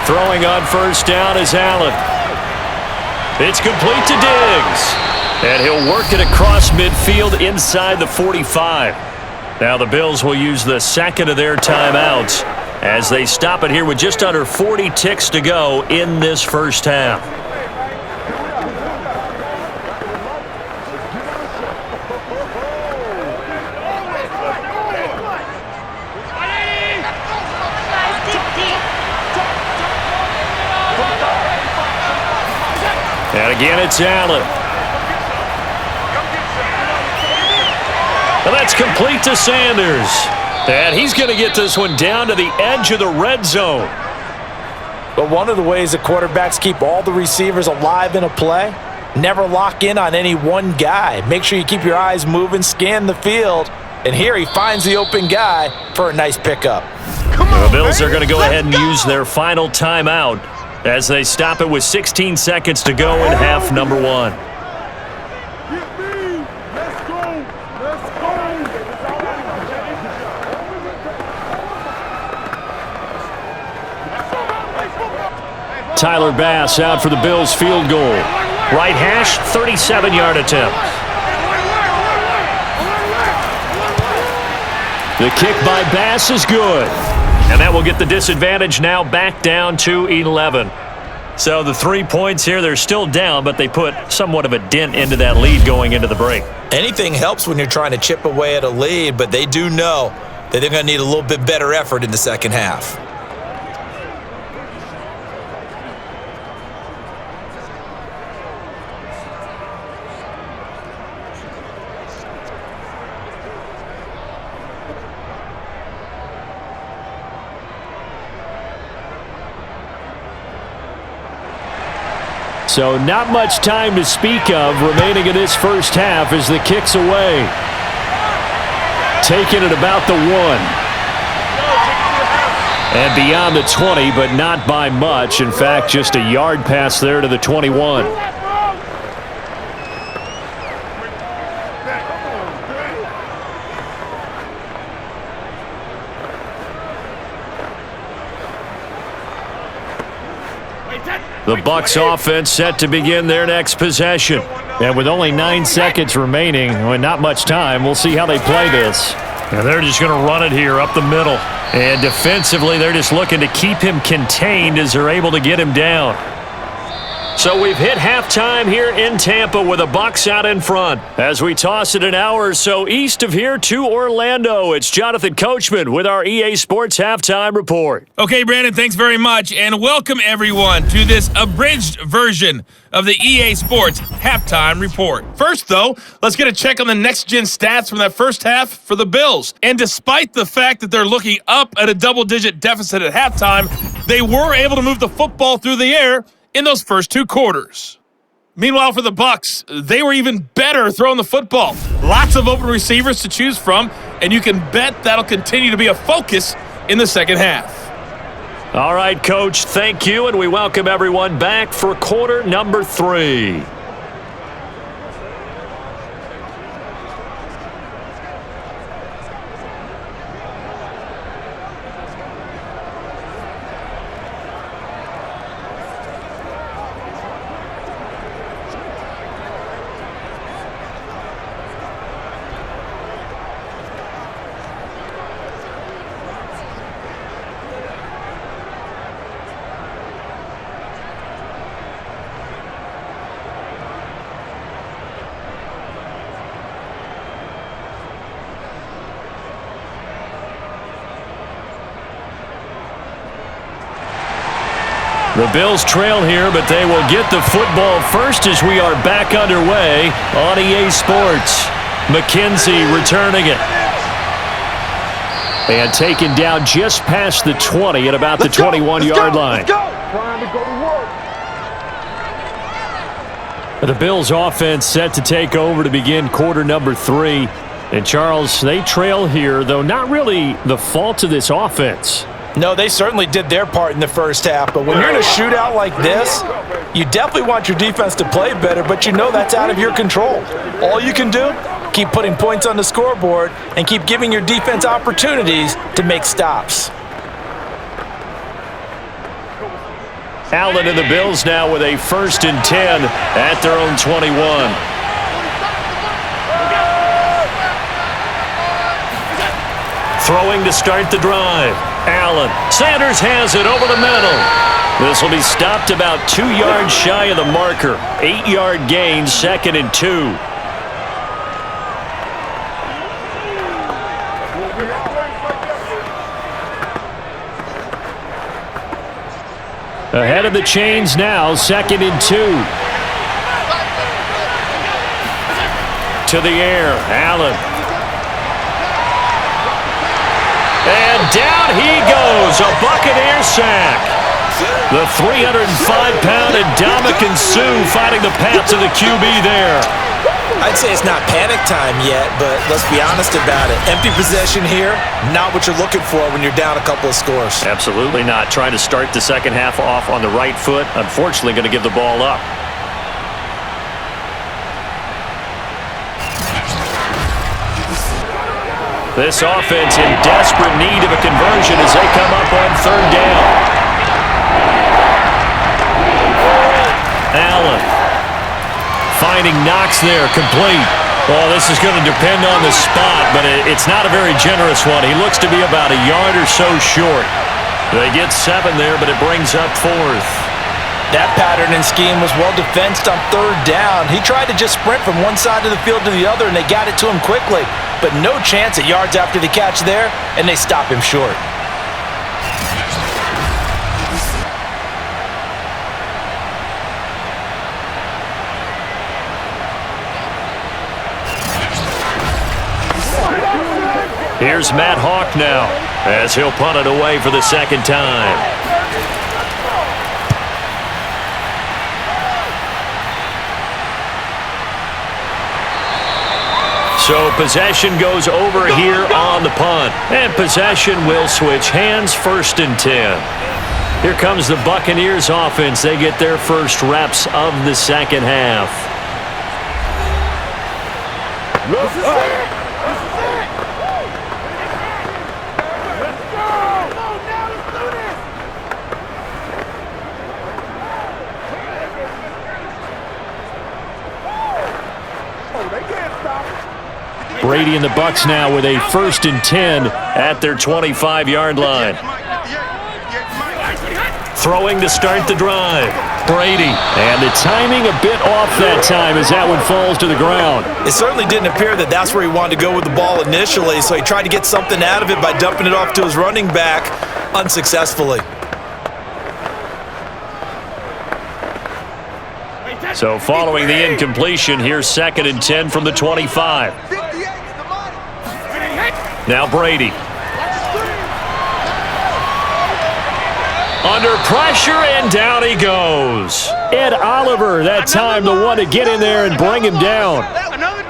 Throwing on first down is Allen. It's complete to Diggs. And he'll work it across midfield inside the 45. Now the Bills will use the second of their timeouts as they stop it here with just under 40 ticks to go in this first half. And again, it's Allen. And that's complete to Sanders. And he's going to get this one down to the edge of the red zone. But one of the ways that quarterbacks keep all the receivers alive in a play, never lock in on any one guy. Make sure you keep your eyes moving, scan the field. And here he finds the open guy for a nice pickup. The Bills are going to go ahead and use their final timeout as they stop it with 16 seconds to go in half number 1. Tyler Bass out for the Bills field goal. Right hash, 37-yard attempt. The kick by Bass is good. And that will get the disadvantage now back down to 11. So the 3 points here, they're still down, but they put somewhat of a dent into that lead going into the break. Anything helps when you're trying to chip away at a lead, but they do know that they're going to need a little bit better effort in the second half. So not much time to speak of remaining in this first half as the kick's away. Taking it about the 1. And beyond the 20, but not by much. In fact, just a yard pass there to the 21. The Bucs offense set to begin their next possession. And with only 9 seconds remaining, and not much time, we'll see how they play this. And they're just going to run it here up the middle. And defensively, they're just looking to keep him contained as they're able to get him down. So we've hit halftime here in Tampa with the Bucs out in front. As we toss it an hour or so east of here to Orlando, it's Jonathan Coachman with our EA Sports Halftime Report. Okay, Brandon, thanks very much, and welcome everyone to this abridged version of the EA Sports Halftime Report. First, though, let's get a check on the next-gen stats from that first half for the Bills. And despite the fact that they're looking up at a double-digit deficit at halftime, they were able to move the football through the air in those first 2 quarters. Meanwhile, for the Bucs, they were even better throwing the football. Lots of open receivers to choose from, and you can bet that'll continue to be a focus in the second half. All right, Coach, thank you, and we welcome everyone back for quarter number 3. The Bills trail here, but they will get the football first as we are back underway on EA Sports. McKenzie returning it. And taken down just past the 20 at about the 21-yard line. Trying to go to work. The Bills offense set to take over to begin quarter number 3. And Charles, they trail here, though not really the fault of this offense. No, they certainly did their part in the first half, but when you're in a shootout like this, you definitely want your defense to play better, but you know that's out of your control. All you can do, keep putting points on the scoreboard and keep giving your defense opportunities to make stops. Allen and the Bills now with a 1st and 10 at their own 21. Throwing to start the drive. Allen. Sanders has it over the middle. This will be stopped about 2 yards shy of the marker. 8-yard gain, 2nd and 2. Ahead of the chains now, 2nd and 2. To the air, Allen. And down he goes, a Buccaneers sack. The 305-pound Ndamukong Suh finding the path to the QB there. I'd say it's not panic time yet, but let's be honest about it. Empty possession here, not what you're looking for when you're down a couple of scores. Absolutely not. Trying to start the second half off on the right foot. Unfortunately, going to give the ball up. This offense in desperate need of a conversion as they come up on third down. Allen finding Knox there, complete. Well, this is going to depend on the spot, but it's not a very generous one. He looks to be about a yard or so short. They get 7 there, but it brings up 4th. That pattern and scheme was well defensed on third down. He tried to just sprint from one side of the field to the other, and they got it to him quickly. But no chance at yards after the catch there, and they stop him short. Here's Matt Hawk now, as he'll punt it away for the second time. So possession goes over here on the punt. And possession will switch hands, 1st and 10. Here comes the Buccaneers offense. They get their first reps of the second half. Brady and the Bucs now with a 1st and 10 at their 25-yard line. Throwing to start the drive. Brady. And the timing a bit off that time as that one falls to the ground. It certainly didn't appear that that's where he wanted to go with the ball initially, so he tried to get something out of it by dumping it off to his running back unsuccessfully. So following the incompletion, here's 2nd and 10 from the 25. Now Brady. Under pressure, and down he goes. Ed Oliver, that time the one to get in there and bring him down.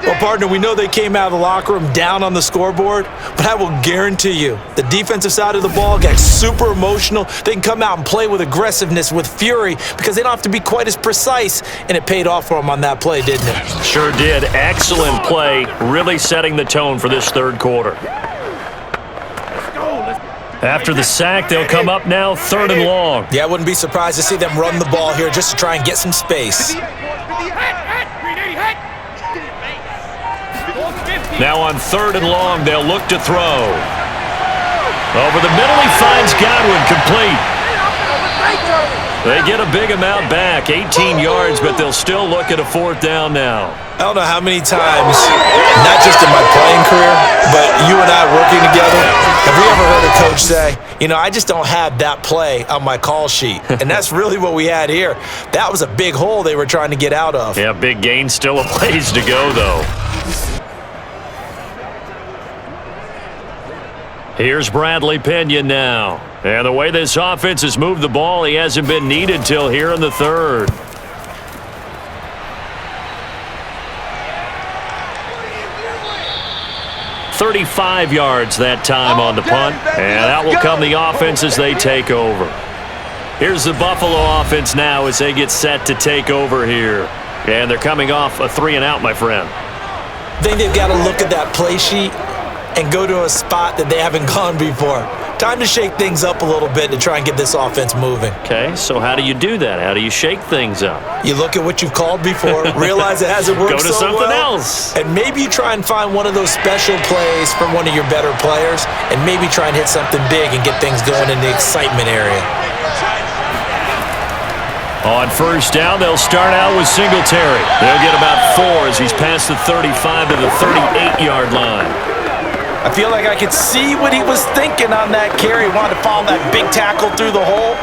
Well, partner, we know they came out of the locker room down on the scoreboard, but I will guarantee you the defensive side of the ball got super emotional. They can come out and play with aggressiveness, with fury, because they don't have to be quite as precise, and it paid off for them on that play, didn't it? Sure did. Excellent play, really setting the tone for this third quarter. After the sack, they'll come up now 3rd and long. Yeah, I wouldn't be surprised to see them run the ball here just to try and get some space. Now on 3rd and long, they'll look to throw. Over the middle, he finds Godwin, complete. They get a big amount back, 18 yards, but they'll still look at a 4th down now. I don't know how many times, not just in my playing career, but you and I working together, have we ever heard a coach say, you know, I just don't have that play on my call sheet. And that's really what we had here. That was a big hole they were trying to get out of. Yeah, big gain, still a ways to go, though. Here's Bradley Pinion now. And the way this offense has moved the ball, he hasn't been needed till here in the 3rd. $35 yards that time on the punt, and out will come the offense as they take over. Here's the Buffalo offense now as they get set to take over here. And they're coming off a 3-and-out, my friend. I think they've got to look at that play sheet and go to a spot that they haven't gone before. Time to shake things up a little bit to try and get this offense moving. Okay, so how do you do that? How do you shake things up? You look at what you've called before, realize it hasn't worked so well. Go to something else. And maybe you try and find one of those special plays from one of your better players, and maybe try and hit something big and get things going in the excitement area. On 1st down, they'll start out with Singletary. They'll get about 4 as he's past the 35 to the 38-yard line. I feel like I could see what he was thinking on that carry. He wanted to follow that big tackle through the hole.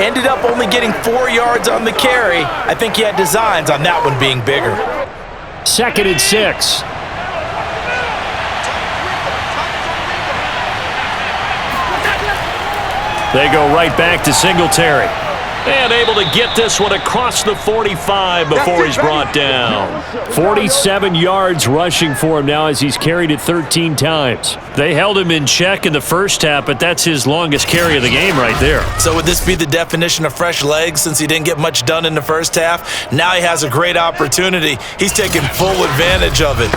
Ended up only getting 4 yards on the carry. I think he had designs on that one being bigger. 2nd and 6. They go right back to Singletary. And able to get this one across the 45 before he's brought down. 47 yards rushing for him now as he's carried it 13 times. They held him in check in the first half, but that's his longest carry of the game right there. So would this be the definition of fresh legs since he didn't get much done in the first half? Now he has a great opportunity. He's taking full advantage of it.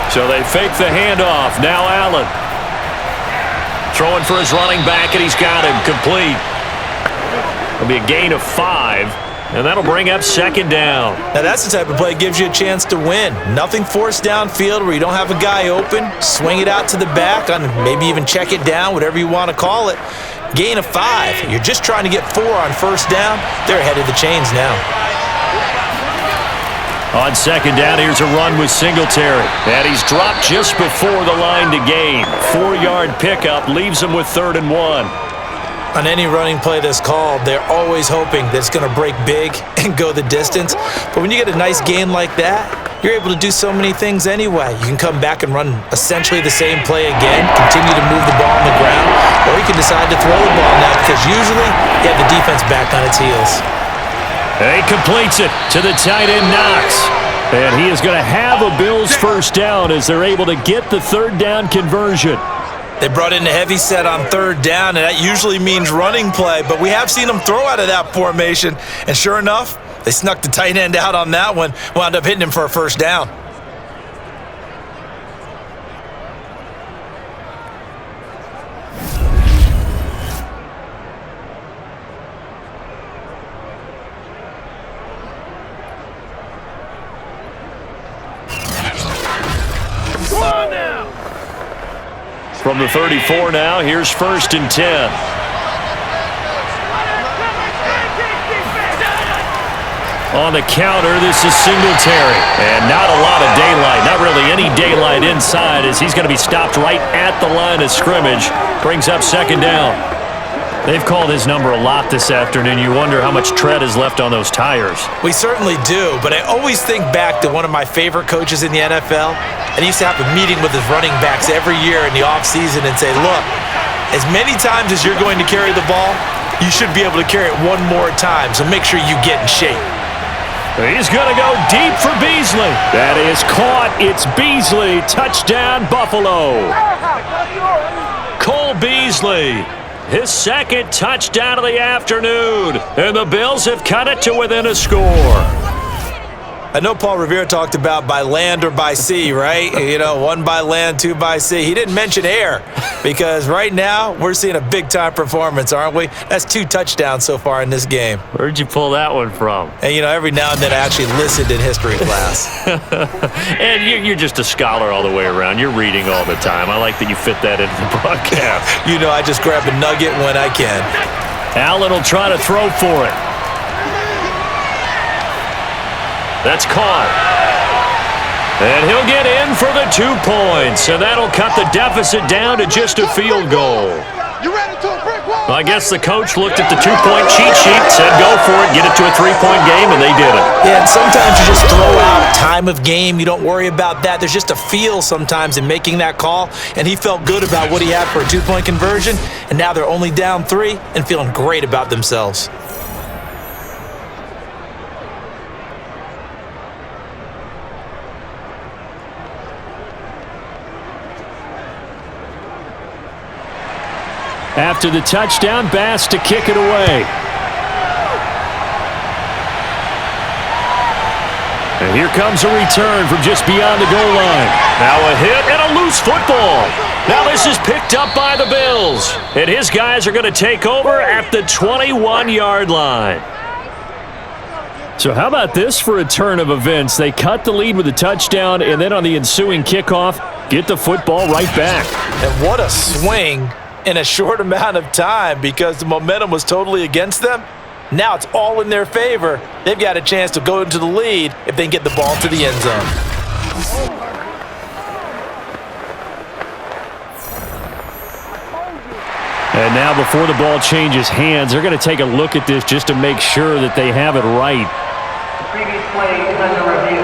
So they fake the handoff. Now Allen. Throwing for his running back, and he's got him complete. It'll be a gain of 5, and that'll bring up second down. Now that's the type of play that gives you a chance to win. Nothing forced downfield where you don't have a guy open. Swing it out to the back, on maybe even check it down, whatever you want to call it. Gain of 5. You're just trying to get 4 on first down. They're ahead of the chains now. On second down, here's a run with Singletary. And he's dropped just before the line to gain. 4-yard pickup leaves him with 3rd and 1. On any running play that's called, they're always hoping that it's going to break big and go the distance. But when you get a nice gain like that, you're able to do so many things anyway. You can come back and run essentially the same play again, continue to move the ball on the ground, or you can decide to throw the ball now because usually you have the defense back on its heels. And he completes it to the tight end, Knox. And he is going to have a Bills first down as they're able to get the 3rd down conversion. They brought in a heavy set on 3rd down, and that usually means running play, but we have seen them throw out of that formation, and sure enough, they snuck the tight end out on that one, wound up hitting him for a first down. From the 34 now, here's 1st and 10. On the counter, this is Singletary. And not a lot of daylight, not really any daylight inside as he's going to be stopped right at the line of scrimmage. Brings up second down. They've called his number a lot this afternoon. You wonder how much tread is left on those tires. We certainly do, but I always think back to one of my favorite coaches in the NFL, and he used to have a meeting with his running backs every year in the offseason and say, look, as many times as you're going to carry the ball, you should be able to carry it one more time, so make sure you get in shape. He's going to go deep for Beasley. That is caught. It's Beasley. Touchdown, Buffalo. Cole Beasley. His 2nd touchdown of the afternoon. And the Bills have cut it to within a score. I know Paul Revere talked about by land or by sea, right? You know, 1 by land, 2 by sea. He didn't mention air because right now we're seeing a big-time performance, aren't we? That's 2 touchdowns so far in this game. Where'd you pull that one from? And, you know, every now and then I actually listened in history class. And you're just a scholar all the way around. You're reading all the time. I like that you fit that into the broadcast. You know, I just grab a nugget when I can. Allen will try to throw for it. That's caught. And he'll get in for the 2 points. And that'll cut the deficit down to just a field goal. Well, I guess the coach looked at the 2-point cheat sheet, said go for it, get it to a 3-point game, and they did it. Yeah, and sometimes you just throw out time of game. You don't worry about that. There's just a feel sometimes in making that call. And he felt good about what he had for a 2-point conversion. And now they're only down 3 and feeling great about themselves. After the touchdown, Bass to kick it away. And here comes a return from just beyond the goal line. Now a hit and a loose football. Now this is picked up by the Bills. And his guys are going to take over at the 21-yard line. So how about this for a turn of events? They cut the lead with a touchdown, and then on the ensuing kickoff, get the football right back. And what a swing in a short amount of time because the momentum was totally against them. Now it's all in their favor. They've got a chance to go into the lead if they can get the ball to the end zone. And now before the ball changes hands, they're going to take a look at this just to make sure that they have it right. Previous play is under review.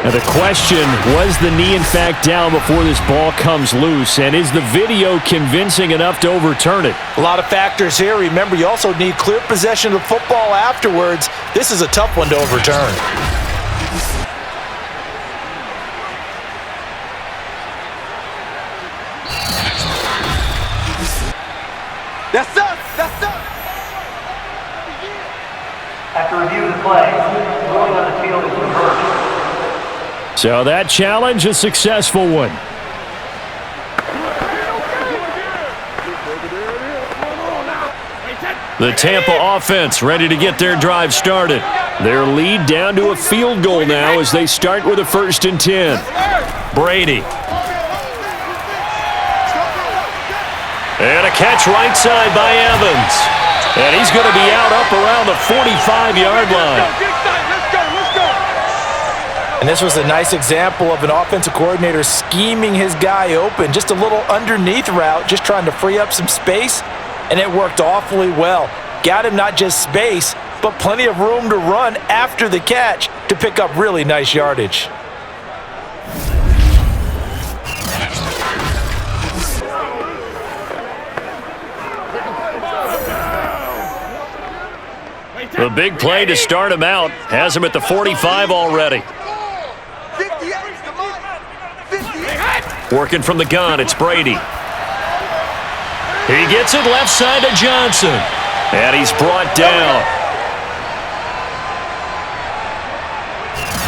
Now the question, was the knee in fact down before this ball comes loose? And is the video convincing enough to overturn it? A lot of factors here. Remember, you also need clear possession of the football afterwards. This is a tough one to overturn. That's us! That's us! After review of the play, ruling on the field is reversed. So that challenge, a successful one. The Tampa offense ready to get their drive started. Their lead down to a field goal now as they start with a 1st and 10. Brady. And a catch right side by Evans. And he's going to be out up around the 45-yard line. And this was a nice example of an offensive coordinator scheming his guy open. Just a little underneath route, just trying to free up some space, and it worked awfully well. Got him not just space, but plenty of room to run after the catch to pick up really nice yardage. The big play to start him out has him at the 45 already. Working from the gun, it's Brady. He gets it left side to Johnson. And he's brought down.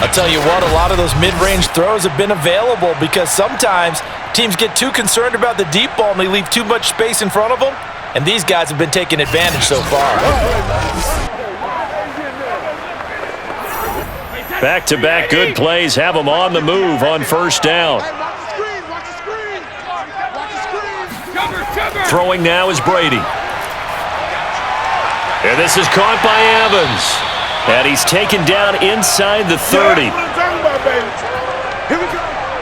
I'll tell you what, a lot of those mid-range throws have been available because sometimes teams get too concerned about the deep ball and they leave too much space in front of them. And these guys have been taking advantage so far. Back-to-back good plays have them on the move on 1st down. Throwing now is Brady. And this is caught by Evans. And he's taken down inside the 30.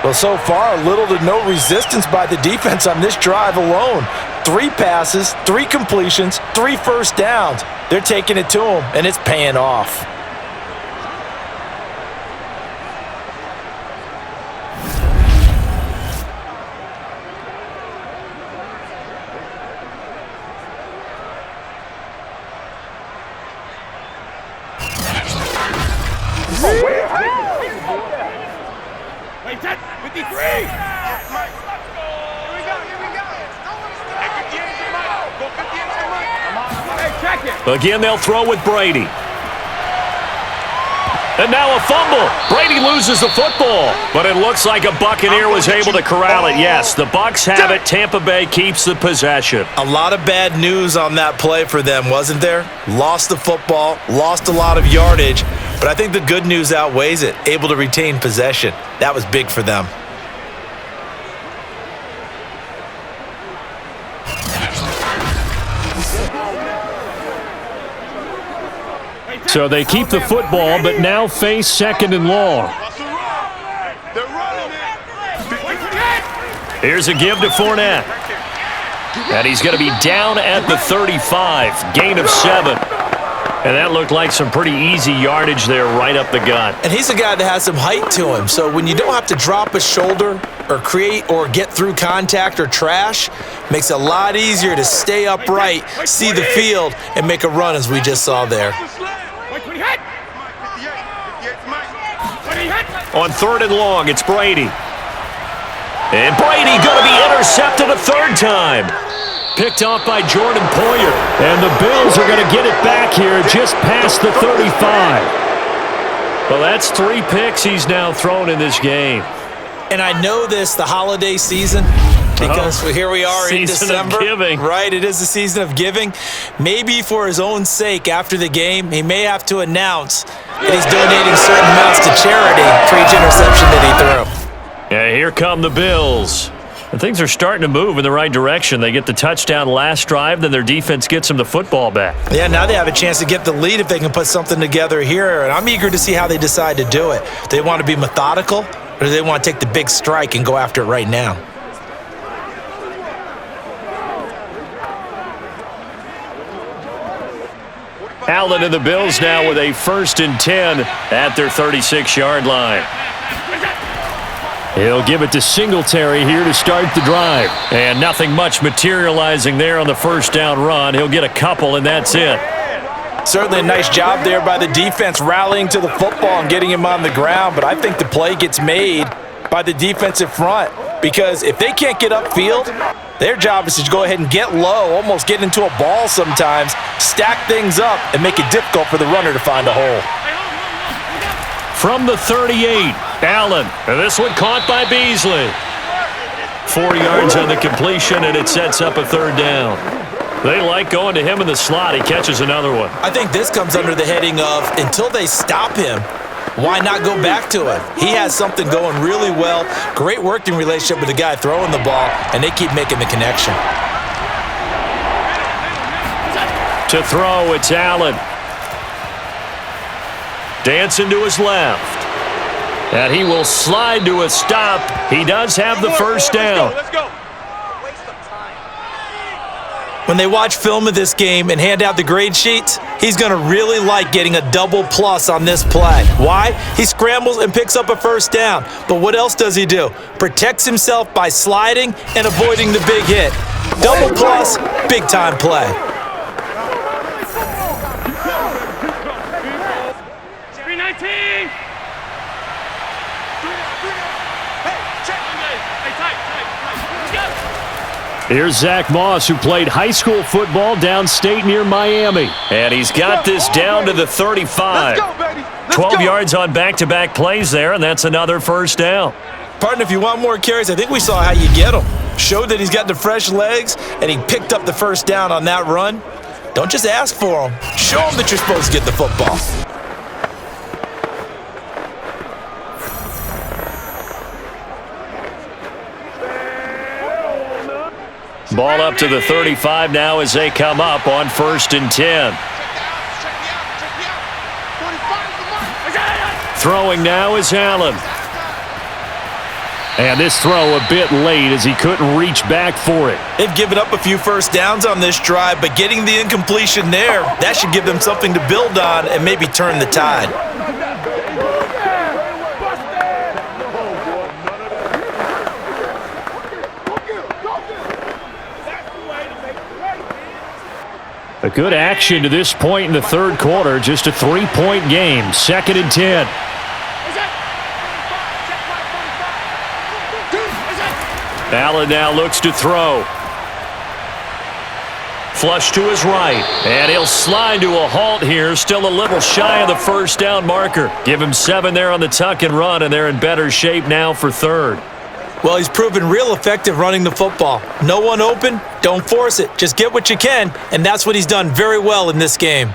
Well, so far, little to no resistance by the defense on this drive alone. 3 passes, 3 completions, 3 first downs. They're taking it to him, and it's paying off. Again, they'll throw with Brady. And now a fumble. Brady loses the football. But it looks like a Buccaneer was able to corral it. Yes, the Bucs have it. Tampa Bay keeps the possession. A lot of bad news on that play for them, wasn't there? Lost the football, lost a lot of yardage. But I think the good news outweighs it. Able to retain possession. That was big for them. So they keep the football, but now face 2nd and long. Here's a give to Fournette. And he's going to be down at the 35. Gain of 7. And that looked like some pretty easy yardage there right up the gut. And he's a guy that has some height to him. So when you don't have to drop a shoulder or create or get through contact or trash, makes it a lot easier to stay upright, see the field, and make a run as we just saw there. On 3rd and long, it's Brady. And Brady going to be intercepted a 3rd time. Picked off by Jordan Poyer. And the Bills are going to get it back here just past the 35. Well, that's 3 picks he's now thrown in this game. And I know this, the holiday season, because here we are in December. Season of giving. Right, it is the season of giving. Maybe for his own sake, after the game, he may have to announce that he's donating certain amounts to charity for each interception that he threw. Yeah, here come the Bills. And things are starting to move in the right direction. They get the touchdown last drive, then their defense gets them the football back. Yeah, now they have a chance to get the lead if they can put something together here, and I'm eager to see how they decide to do it. Do they want to be methodical, or do they want to take the big strike and go after it right now? Allen and the Bills now with a 1st and 10 at their 36-yard line. He'll give it to Singletary here to start the drive. And nothing much materializing there on the first down run. He'll get a couple, and that's it. Certainly a nice job there by the defense rallying to the football and getting him on the ground, but I think the play gets made by the defensive front because if they can't get upfield, their job is to go ahead and get low, almost get into a ball sometimes, stack things up, and make it difficult for the runner to find a hole. From the 38, Allen. And this one caught by Beasley. 4 yards on the completion, and it sets up a 3rd down. They like going to him in the slot. He catches another one. I think this comes under the heading of until they stop him, why not go back to him? He has something going really well. Great working relationship with the guy throwing the ball, and they keep making the connection. To throw, it's Allen. Dancing to his left. And he will slide to a stop. He does have the first down. Let's go. When they watch film of this game and hand out the grade sheets, he's going to really like getting a double plus on this play. Why? He scrambles and picks up a first down. But what else does he do? Protects himself by sliding and avoiding the big hit. Double plus, big time play. Here's Zach Moss, who played high school football downstate near Miami. And he's got this down to the 35. 12 yards on back-to-back plays there, and that's another first down. Partner, if you want more carries, I think we saw how you get them. Showed that he's got the fresh legs, and he picked up the first down on that run. Don't just ask for them. Show them that you're supposed to get the football. Ball up to the 35 now as they come up on 1st and 10. Throwing now is Allen. And this throw a bit late as he couldn't reach back for it. They've given up a few first downs on this drive, but getting the incompletion there, that should give them something to build on and maybe turn the tide. A good action to this point in the 3rd quarter. Just a 3-point game. 2nd and 10. Allen now looks to throw. Flush to his right. And he'll slide to a halt here. Still a little shy of the first down marker. Give him 7 there on the tuck and run, and they're in better shape now for 3rd. Well, he's proven real effective running the football. No one open, don't force it. Just get what you can, and that's what he's done very well in this game.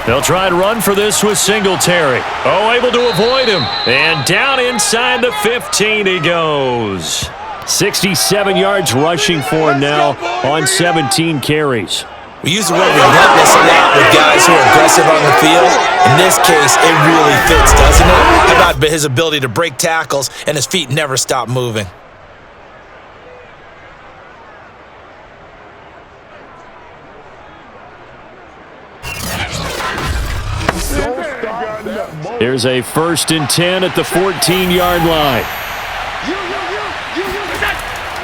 They'll try and run for this with Singletary. Oh, able to avoid him. And down inside the 15 he goes. 67 yards rushing for him now on 17 carries. We use the word relentless a lot with guys who are aggressive on the field. In this case, it really fits, doesn't it? How about his ability to break tackles and his feet never stop moving? Here's a 1st and 10 at the 14-yard line.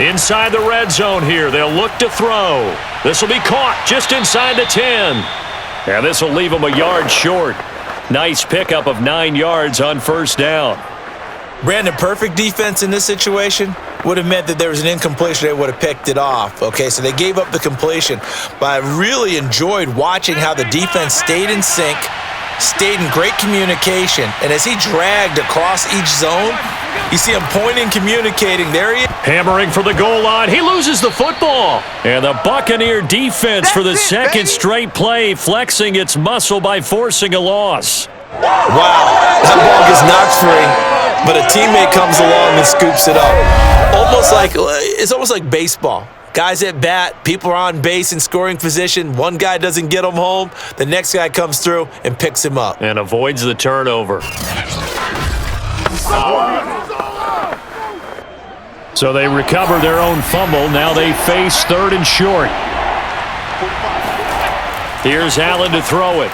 Inside the red zone here. They'll look to throw. This will be caught just inside the 10. And this will leave them a yard short. Nice pickup of 9 yards on first down. Brandon, perfect defense in this situation would have meant that there was an incompletion. They would have picked it off. Okay, so they gave up the completion. But I really enjoyed watching how the defense stayed in sync, stayed in great communication. And as he dragged across each zone, you see him pointing, communicating. There he is. Hammering for the goal line. He loses the football. And the Buccaneer defense for the second straight play, flexing its muscle by forcing a loss. Wow, that ball gets knocked free, but a teammate comes along and scoops it up. It's almost like baseball. Guys at bat, people are on base in scoring position. One guy doesn't get him home. The next guy comes through and picks him up. And avoids the turnover. So they recover their own fumble. Now they face 3rd and short. Here's Allen to throw it.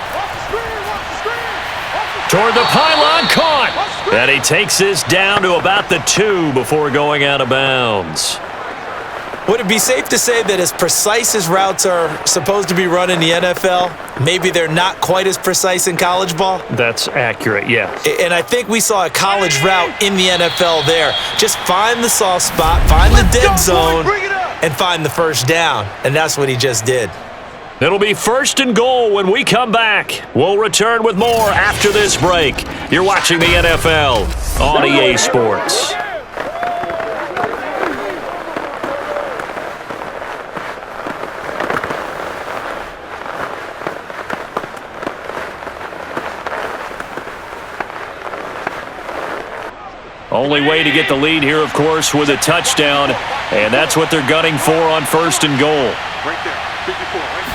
Toward the pylon, caught. And he takes this down to about the 2 before going out of bounds. Would it be safe to say that as precise as routes are supposed to be run in the NFL, maybe they're not quite as precise in college ball? That's accurate, yes. And I think we saw a college route in the NFL there. Just find the soft spot, find the dead zone, and find the first down. And that's what he just did. It'll be 1st and goal when we come back. We'll return with more after this break. You're watching the NFL on EA Sports. Only way to get the lead here, of course, with a touchdown, and that's what they're gunning for on 1st and goal. Right there. 54, right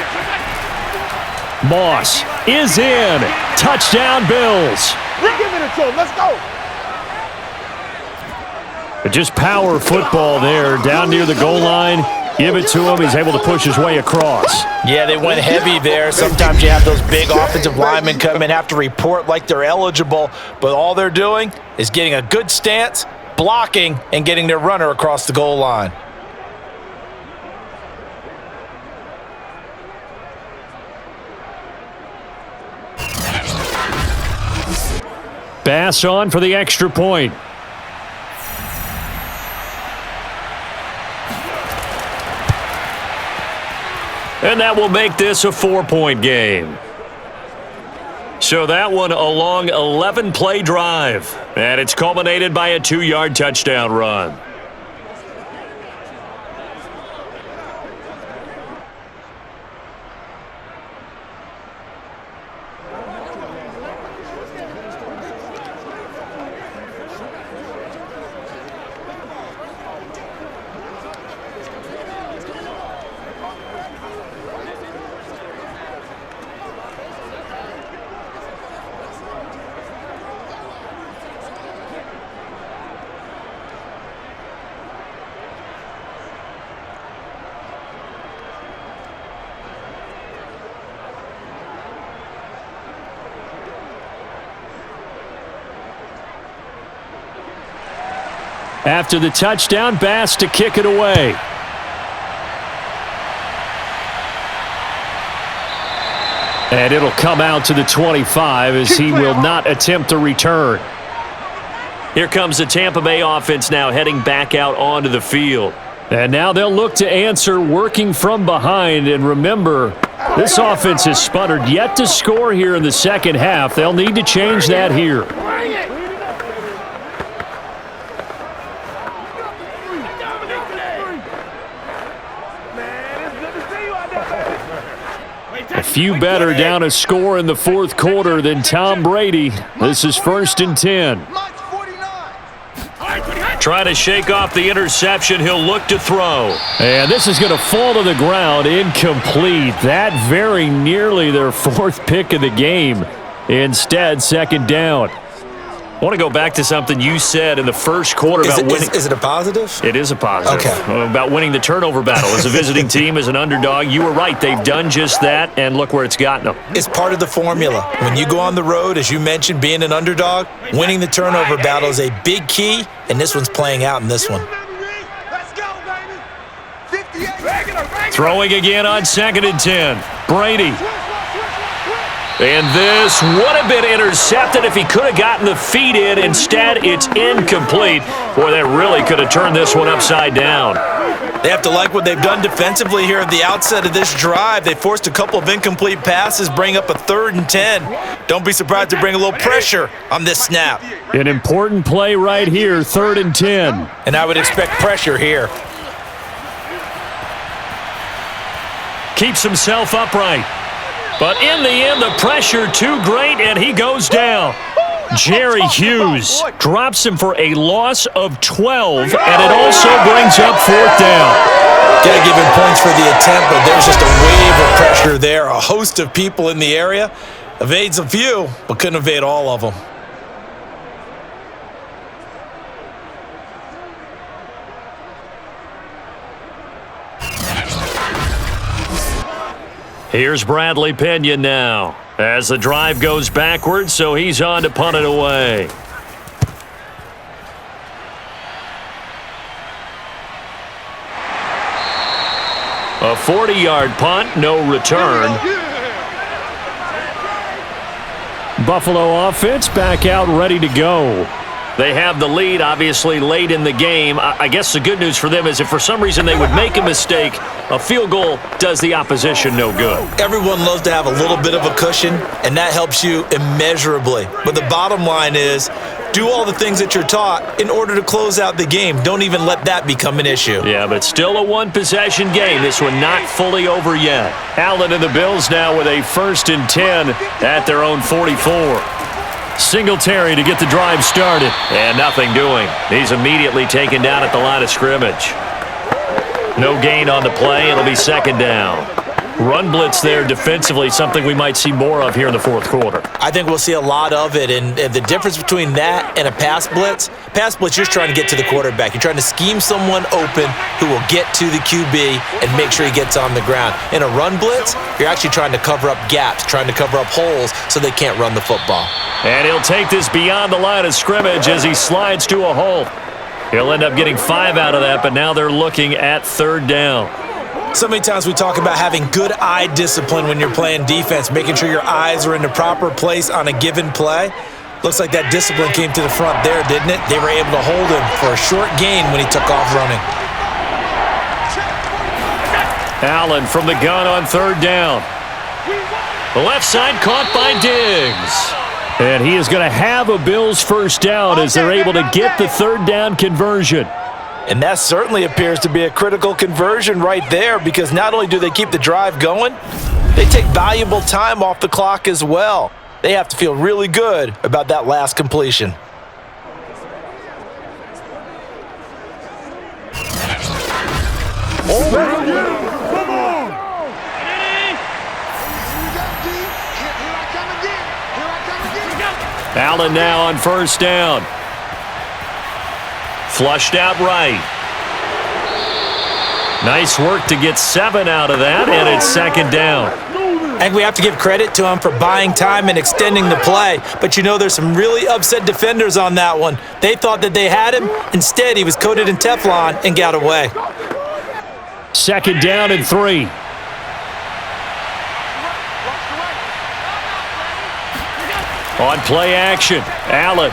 there. Moss is in. Touchdown, Bills. Give it to him. Let's go. Just power football there, down near the goal line. Give it to him. He's able to push his way across. Yeah, they went heavy there. Sometimes you have those big offensive linemen come in, have to report like they're eligible, but all they're doing is getting a good stance, blocking, and getting their runner across the goal line. Bass on for the extra point. And that will make this a 4-point game. So that one a long 11-play drive. And it's culminated by a 2-yard touchdown run. After the touchdown, Bass to kick it away. And it'll come out to the 25 as he will not attempt to return. Here comes the Tampa Bay offense now heading back out onto the field. And now they'll look to answer working from behind. And remember, this offense has sputtered yet to score here in the second half. They'll need to change that here. A few better down a score in the fourth quarter than Tom Brady. This is 1st and 10. Trying to shake off the interception. He'll look to throw. And this is going to fall to the ground. Incomplete. That very nearly their 4th pick of the game. Instead, 2nd down. I want to go back to something you said in the first quarter about winning. Is it a positive? It is a positive. Okay. About winning the turnover battle. As a visiting team, as an underdog, you were right. They've done just that, and look where it's gotten them. It's part of the formula. When you go on the road, as you mentioned, being an underdog, winning the turnover battle is a big key, and this one's playing out in this one. Let's go, baby. 58. Throwing again on 2nd and 10. Brady. And this would have been intercepted if he could have gotten the feet in. Instead, it's incomplete. Boy, that really could have turned this one upside down. They have to like what they've done defensively here at the outset of this drive. They forced a couple of incomplete passes, bring up a 3rd and 10. Don't be surprised to bring a little pressure on this snap. An important play right here, 3rd and 10. And I would expect pressure here. Keeps himself upright. But in the end, the pressure too great, and he goes down. Jerry Hughes drops him for a loss of 12, and it also brings up 4th down. Got to give him points for the attempt, but there's just a wave of pressure there. A host of people in the area. Evades a few, but couldn't evade all of them. Here's Bradley Pinion now. As the drive goes backwards, so he's on to punt it away. A 40-yard punt, no return. Buffalo offense back out ready to go. They have the lead, obviously, late in the game. I guess the good news for them is if for some reason they would make a mistake, a field goal does the opposition no good. Everyone loves to have a little bit of a cushion, and that helps you immeasurably. But the bottom line is, do all the things that you're taught in order to close out the game. Don't even let that become an issue. Yeah, but still a one-possession game. This one not fully over yet. Allen and the Bills now with a 1st and 10 at their own 44. Singletary to get the drive started. And nothing doing. He's immediately taken down at the line of scrimmage. No gain on the play. It'll be 2nd down. Run blitz there defensively, something we might see more of here in the 4th quarter. I think we'll see a lot of it, and the difference between that and a pass blitz, you're just trying to get to the quarterback. You're trying to scheme someone open who will get to the QB and make sure he gets on the ground. In a run blitz, you're actually trying to cover up gaps, trying to cover up holes so they can't run the football. And he'll take this beyond the line of scrimmage as he slides to a hole. He'll end up getting 5 out of that, but now they're looking at 3rd down. So many times we talk about having good eye discipline when you're playing defense, making sure your eyes are in the proper place on a given play. Looks like that discipline came to the front there, didn't it? They were able to hold him for a short gain when he took off running. Allen from the gun on 3rd down. The left side caught by Diggs. And he is going to have a Bills 1st down as they're able to get the 3rd down conversion. And that certainly appears to be a critical conversion right there, because not only do they keep the drive going, they take valuable time off the clock as well. They have to feel really good about that last completion. Allen now on 1st down. Flushed out right. Nice work to get 7 out of that, and it's 2nd down. I think we have to give credit to him for buying time and extending the play. But you know, there's some really upset defenders on that one. They thought that they had him. Instead, he was coated in Teflon and got away. 2nd down and 3. On play action, Allen.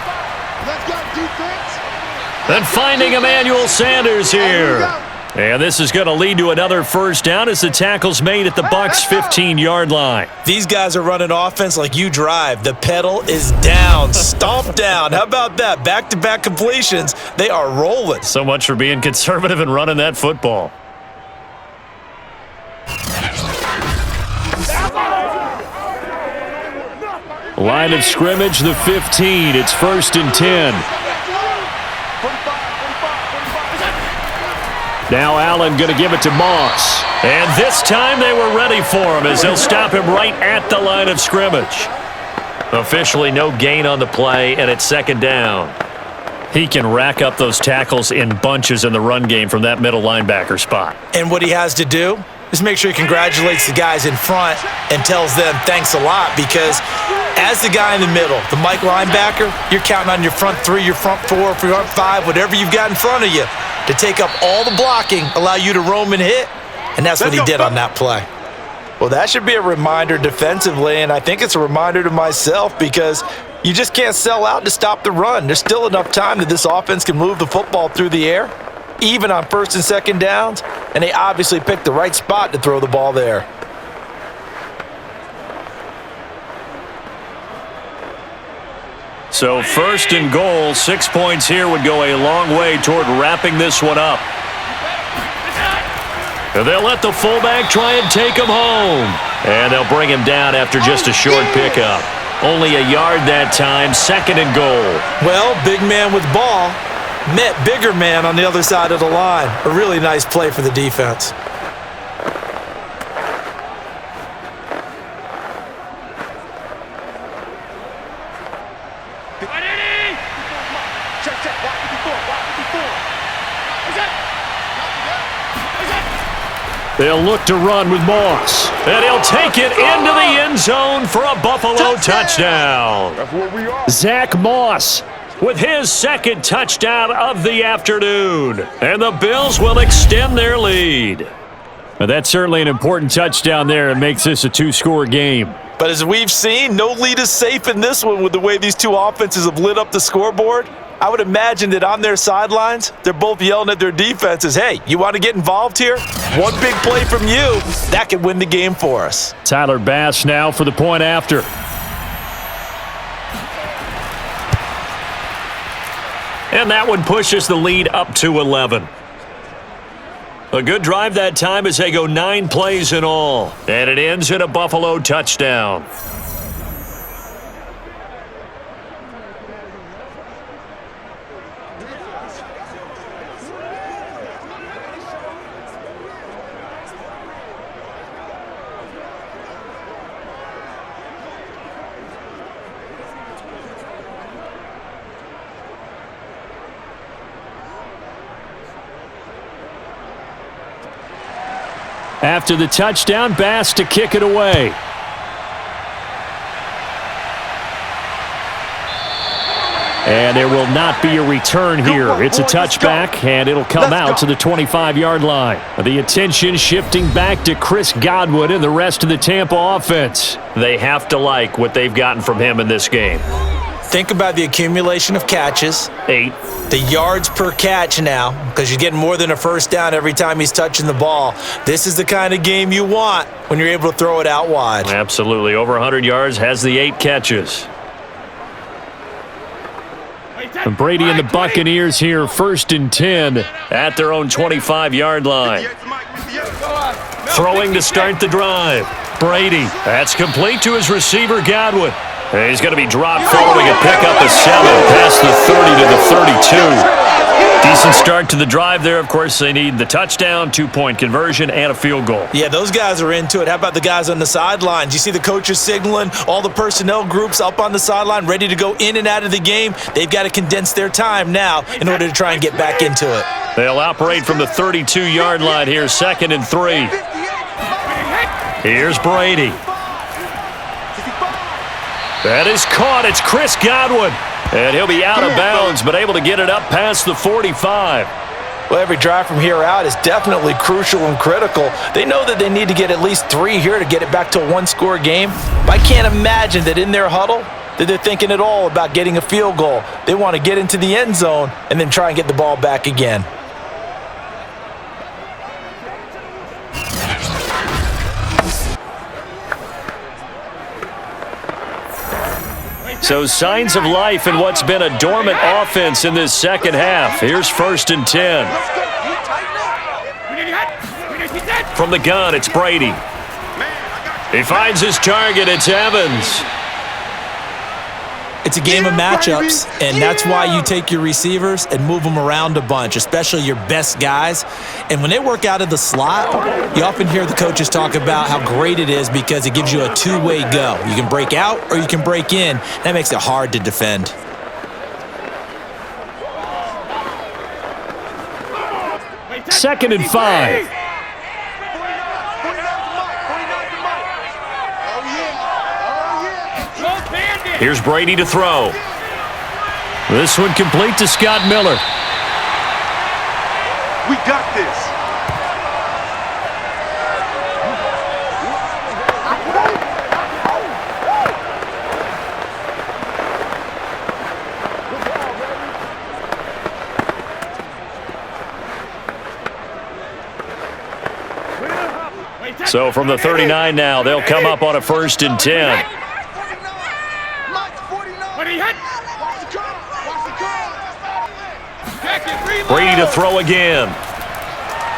Then finding Emmanuel Sanders here. And this is going to lead to another 1st down as the tackle's made at the Bucs 15-yard line. These guys are running offense like you drive. The pedal is down, stomped down. How about that? Back-to-back completions. They are rolling. So much for being conservative and running that football. Line of scrimmage, the 15. It's 1st and 10. Now Allen going to give it to Moss. And this time they were ready for him as they'll stop him right at the line of scrimmage. Officially no gain on the play, and it's 2nd down. He can rack up those tackles in bunches in the run game from that middle linebacker spot. And what he has to do is make sure he congratulates the guys in front and tells them thanks a lot, because as the guy in the middle, the Mike linebacker, you're counting on your front 3, your front 4, your front 5, whatever you've got in front of you to take up all the blocking, allow you to roam and hit. And that's what he did on that play. Well, that should be a reminder defensively, and I think it's a reminder to myself, because you just can't sell out to stop the run. There's still enough time that this offense can move the football through the air, even on 1st and 2nd downs, and they obviously picked the right spot to throw the ball there. So 1st and goal, 6 points here would go a long way toward wrapping this one up. And they'll let the fullback try and take him home. And they'll bring him down after just a short pickup. Only a yard that time, 2nd and goal. Well, big man with ball met bigger man on the other side of the line. A really nice play for the defense. They'll look to run with Moss. And he'll take it into the end zone for a Buffalo touchdown. That's what we are. Zach Moss with his second touchdown of the afternoon. And the Bills will extend their lead. Well, that's certainly an important touchdown there. It makes this a two-score game. But as we've seen, no lead is safe in this one with the way these two offenses have lit up the scoreboard. I would imagine that on their sidelines, they're both yelling at their defenses, hey, you want to get involved here? One big play from you, that could win the game for us. Tyler Bass now for the point after. And that one pushes the lead up to 11. A good drive that time as they go 9 plays in all. And it ends in a Buffalo touchdown. After the touchdown, Bass to kick it away. And there will not be a return here. It's a touchback, and it'll come out to the 25-yard line. The attention shifting back to Chris Godwin and the rest of the Tampa offense. They have to like what they've gotten from him in this game. Think about the accumulation of catches. 8. The yards per catch now, because you're getting more than a first down every time he's touching the ball. This is the kind of game you want when you're able to throw it out wide. Absolutely. Over 100 yards, has the 8 catches. And Brady and the Buccaneers here, 1st and 10 at their own 25-yard line. Throwing to start the drive. Brady, that's complete to his receiver, Godwin. And he's going to be dropped following a pickup of 7 past the 30 to the 32. Decent start to the drive there. Of course, they need the touchdown, 2-point conversion, and a field goal. Yeah, those guys are into it. How about the guys on the sidelines? You see the coaches signaling, all the personnel groups up on the sideline ready to go in and out of the game. They've got to condense their time now in order to try and get back into it. They'll operate from the 32-yard line here, 2nd and 3. Here's Brady. That is caught. It's Chris Godwin. And he'll be out of bounds, but able to get it up past the 45. Well, every drive from here out is definitely crucial and critical. They know that they need to get at least 3 here to get it back to a one-score game. But I can't imagine that in their huddle that they're thinking at all about getting a field goal. They want to get into the end zone and then try and get the ball back again. So signs of life in what's been a dormant offense in this second half. Here's 1st and 10. From the gun, it's Brady. He finds his target. It's Evans. It's a game of matchups, and that's why you take your receivers and move them around a bunch, especially your best guys. And when they work out of the slot, you often hear the coaches talk about how great it is because it gives you a two-way go. You can break out or you can break in. That makes it hard to defend. Second and 5. Here's Brady to throw. This one complete to Scott Miller. We got this. So from the 39 now, they'll come up on a 1st and 10. Brady to throw again.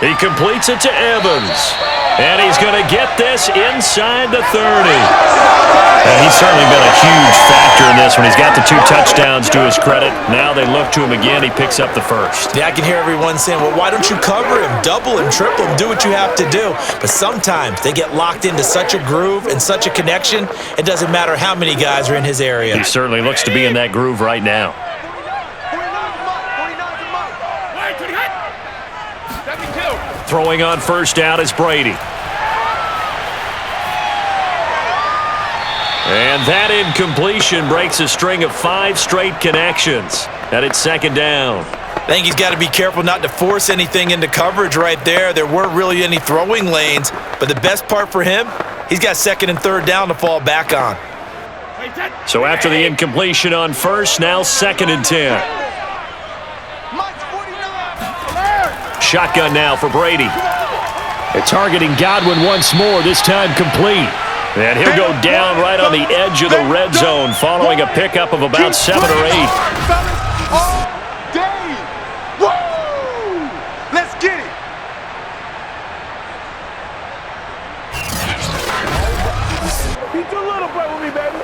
He completes it to Evans. And he's going to get this inside the 30. And he's certainly been a huge factor in this one. He's got the 2 touchdowns to his credit. Now they look to him again. He picks up the 1st. Yeah, I can hear everyone saying, well, why don't you cover him, double him, triple him, do what you have to do. But sometimes they get locked into such a groove and such a connection, it doesn't matter how many guys are in his area. He certainly looks to be in that groove right now. Throwing on first down is Brady. And that incompletion breaks a string of 5 straight connections. And it's second down. I think he's got to be careful not to force anything into coverage right there. There weren't really any throwing lanes, but the best part for him, he's got second and third down to fall back on. So after the incompletion on first, now second and 10. Shotgun now for Brady. They're targeting Godwin once more, this time complete. And he'll go down right on the edge of the red zone following a pickup of about 7 or 8. Let's get it. He's too little, play with me, baby.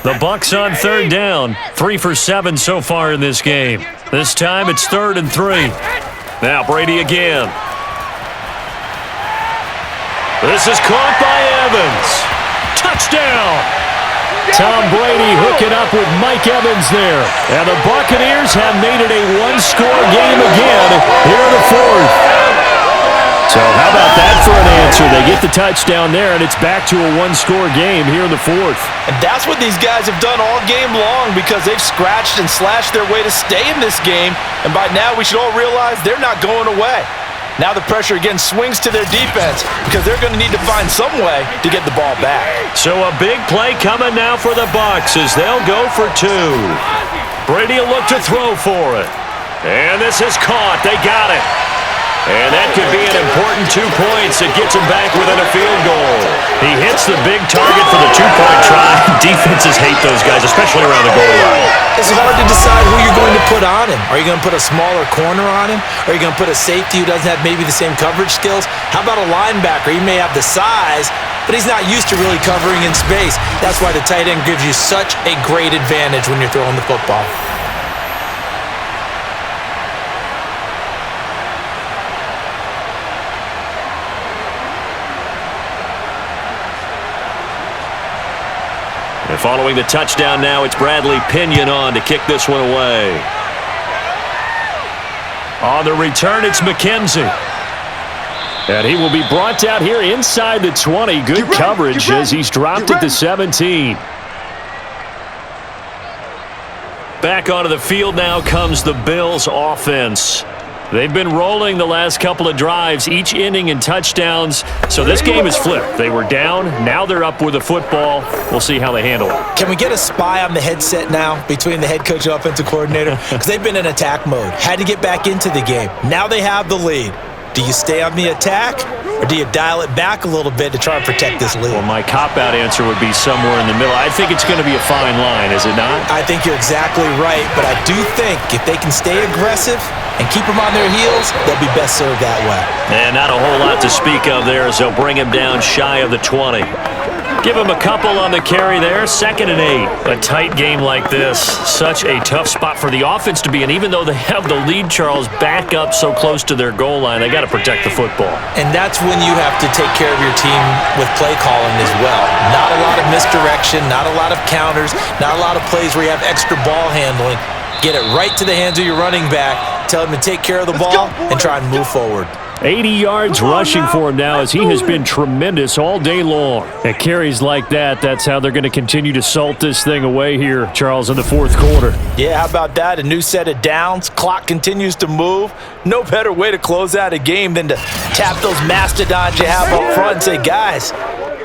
The Bucs on third down. 3 for 7 so far in this game. This time it's 3rd and 3. Now Brady again. This is caught by Evans. Touchdown! Tom Brady hooking up with Mike Evans there. And the Buccaneers have made it a one-score game again here in the 4th. So how about that for an answer? They get the touchdown there, and it's back to a one-score game here in the 4th. And that's what these guys have done all game long because they've scratched and slashed their way to stay in this game. And by now we should all realize they're not going away. Now the pressure again swings to their defense because they're going to need to find some way to get the ball back. So a big play coming now for the Bucs as they'll go for 2. Brady will look to throw for it. And this is caught. They got it. And that could be an important 2 points that gets him back within a field goal. He hits the big target for the 2-point try. Defenses hate those guys, especially around the goal line. It's hard to decide who you're going to put on him. Are you going to put a smaller corner on him? Are you going to put a safety who doesn't have maybe the same coverage skills? How about a linebacker? He may have the size, but he's not used to really covering in space. That's why the tight end gives you such a great advantage when you're throwing the football. And following the touchdown now, it's Bradley Pinion on to kick this one away. On the return, it's McKenzie. And he will be brought out here inside the 20. Good coverage as he's dropped at the 17. Back onto the field now comes the Bills offense. They've been rolling the last couple of drives, each inning in touchdowns. So this game is flipped. They were down. Now they're up with the football. We'll see how they handle it. Can we get a spy on the headset now between the head coach and offensive coordinator? Because they've been in attack mode. Had to get back into the game. Now they have the lead. Do you stay on the attack, or do you dial it back a little bit to try and protect this lead? Well, my cop-out answer would be somewhere in the middle. I think it's going to be a fine line, is it not? I think you're exactly right, but I do think if they can stay aggressive and keep them on their heels, they'll be best served that way. And not a whole lot to speak of there as they'll bring him down shy of the 20. Give him a couple on the carry there, 2nd and 8. A tight game like this, such a tough spot for the offense to be in. Even though they have the lead, Charles, back up so close to their goal line, they got to protect the football. And that's when you have to take care of your team with play calling as well. Not a lot of misdirection, not a lot of counters, not a lot of plays where you have extra ball handling. Get it right to the hands of your running back, tell him to take care of the ball, and try and move forward. 80 yards rushing for him now as he has been tremendous all day long. At carries like that, that's how they're going to continue to salt this thing away here, Charles, in the 4th quarter. Yeah, how about that? A new set of downs. Clock continues to move. No better way to close out a game than to tap those mastodons you have up front and say, guys,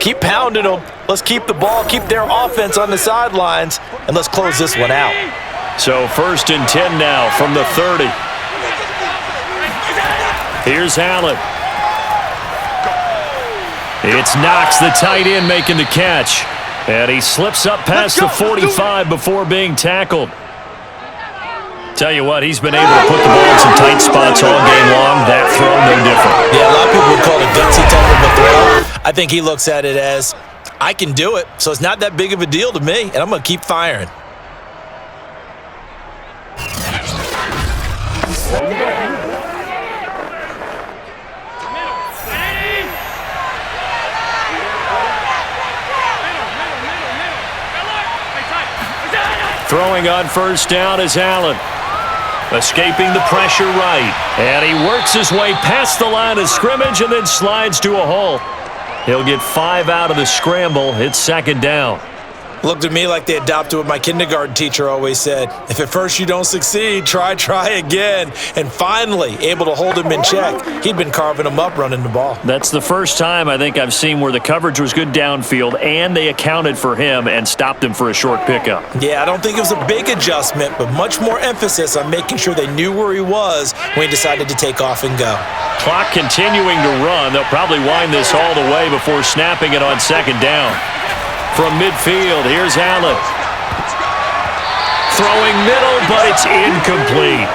keep pounding them. Let's keep the ball, keep their offense on the sidelines, and let's close this one out. So 1st and 10 now from the 30. Here's Allen. It's Knox, the tight end, making the catch. And he slips up past the 45 before being tackled. Tell you what, he's been able to put the ball in some tight spots all game long. That throw, no different. Yeah, a lot of people would call it a gutsy type of a throw. I think he looks at it as, I can do it, so it's not that big of a deal to me, and I'm going to keep firing. Throwing on first down is Allen. Escaping the pressure right. And he works his way past the line of scrimmage and then slides to a halt. He'll get 5 out of the scramble. It's second down. Looked at me like they adopted what my kindergarten teacher always said. If at first you don't succeed, try again. And finally, able to hold him in check. He'd been carving him up running the ball. That's the first time I think I've seen where the coverage was good downfield and they accounted for him and stopped him for a short pickup. Yeah, I don't think it was a big adjustment, but much more emphasis on making sure they knew where he was when he decided to take off and go. Clock continuing to run. They'll probably wind this all the way before snapping it on second down. From midfield, here's Allen. Throwing middle, but it's incomplete.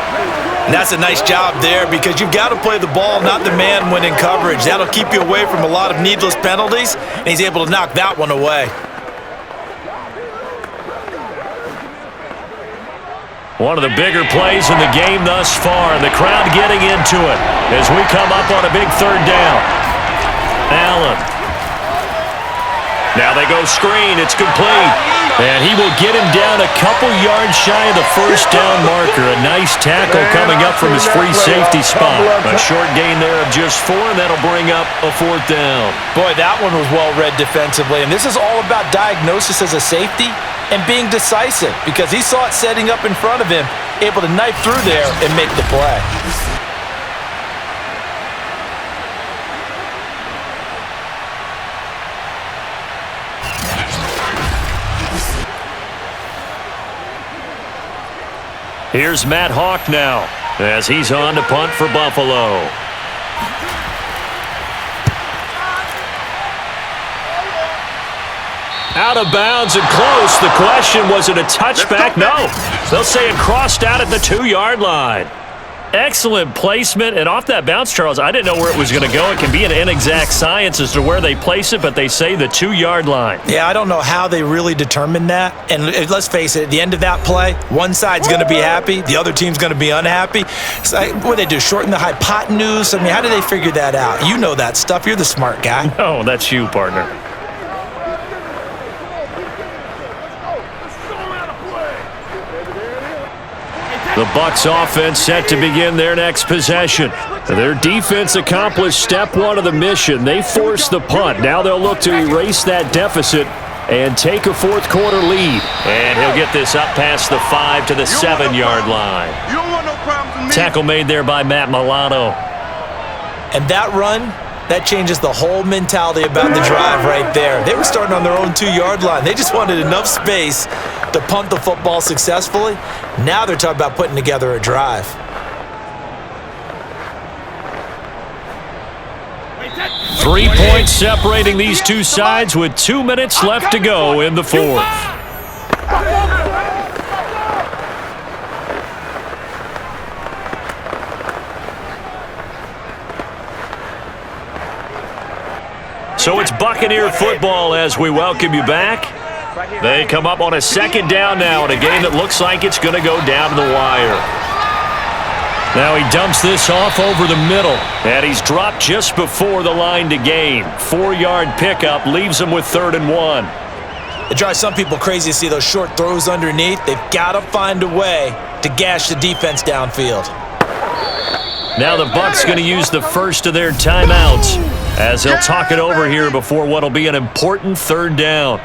And that's a nice job there because you've got to play the ball, not the man when in coverage. That'll keep you away from a lot of needless penalties, and he's able to knock that one away. One of the bigger plays in the game thus far, and the crowd getting into it as we come up on a big third down. Allen. Now they go screen. It's complete. And he will get him down a couple yards shy of the first down marker. A nice tackle coming up from his free safety spot. A short gain there of just 4, and that'll bring up a fourth down. Boy, that one was well read defensively. And this is all about diagnosis as a safety and being decisive because he saw it setting up in front of him, able to knife through there and make the play. Here's Matt Hawk now as he's on to punt for Buffalo. Out of bounds and close. The question, was it a touchback? No. They'll say it crossed out at the 2-yard line. Excellent placement, and off that bounce, Charles, I didn't know where it was going to go. It can be an inexact science as to where they place it, but they say the 2-yard line. Yeah, I don't know how they really determined that. And let's face it, at the end of that play, one side's going to be happy, the other team's going to be unhappy. It's like, what do they do, shorten the hypotenuse? I mean, how do they figure that out? You know that stuff. You're the smart guy. Oh, that's you, partner. The Bucs offense set to begin their next possession. Their defense accomplished step 1 of the mission. They forced the punt. Now they'll look to erase that deficit and take a fourth-quarter lead. And he'll get this up past the 5 to the 7-yard line. Tackle made there by Matt Milano. And that run, that changes the whole mentality about the drive right there. They were starting on their own 2-yard line. They just wanted enough space to punt the football successfully. Now they're talking about putting together a drive. Three points separating these two sides with 2 minutes left to go in the fourth. So it's Buccaneer football as we welcome you back. They come up on a second down now in a game that looks like it's going to go down to the wire. Now he dumps this off over the middle, and he's dropped just before the line to gain. 4-yard pickup leaves him with 3rd and 1. It drives some people crazy to see those short throws underneath. They've got to find a way to gash the defense downfield. Now the Bucs going to use the first of their timeouts as they'll talk it over here before what will be an important 3rd down.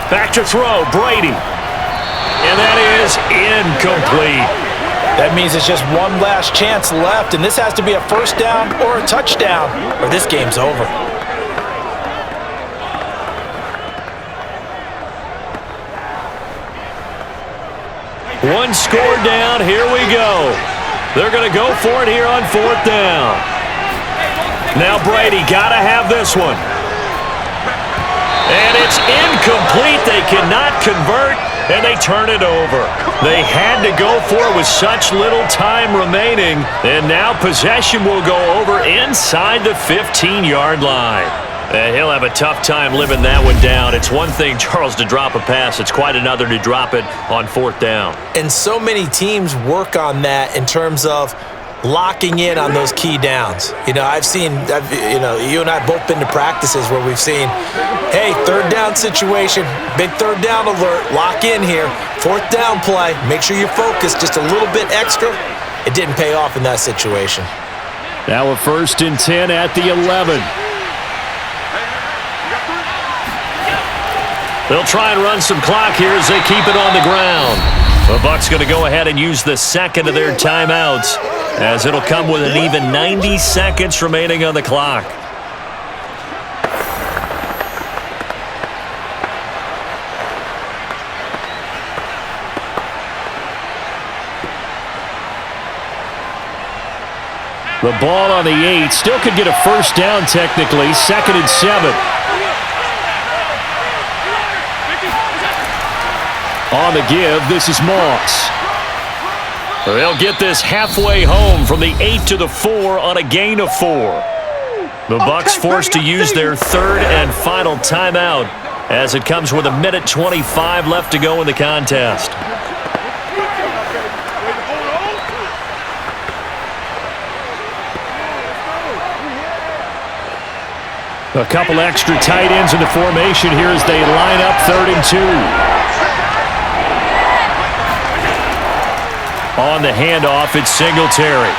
Back to throw, Brady. And that is incomplete. That means it's just one last chance left, and this has to be a first down or a touchdown, or this game's over. One score down, here we go. They're going to go for it here on 4th down. Now Brady, got to have this one. And it's incomplete. They cannot convert, and they turn it over. They had to go for it with such little time remaining, and now possession will go over inside the 15-yard line. And he'll have a tough time living that one down. It's one thing, Charles, to drop a pass. It's quite another to drop it on 4th down. And so many teams work on that in terms of locking in on those key downs. You know, you and I have both been to practices where we've seen, hey, 3rd down situation, big 3rd down alert, lock in here, 4th down play, make sure you're focused just a little bit extra. It didn't pay off in that situation. Now a 1st and 10 at the 11. They'll try and run some clock here as they keep it on the ground. The Bucs going to go ahead and use the 2nd of their timeouts, as it'll come with an even 90 seconds remaining on the clock. The ball on the 8. Still could get a 1st down technically. 2nd and 7. On the give, this is Moss. They'll get this halfway home from the 8 to the 4 on a gain of 4. The Bucs forced to use their 3rd and final timeout as it comes with 1:25 left to go in the contest. A couple extra tight ends in the formation here as they line up 3rd and 2. On the handoff, it's Singletary.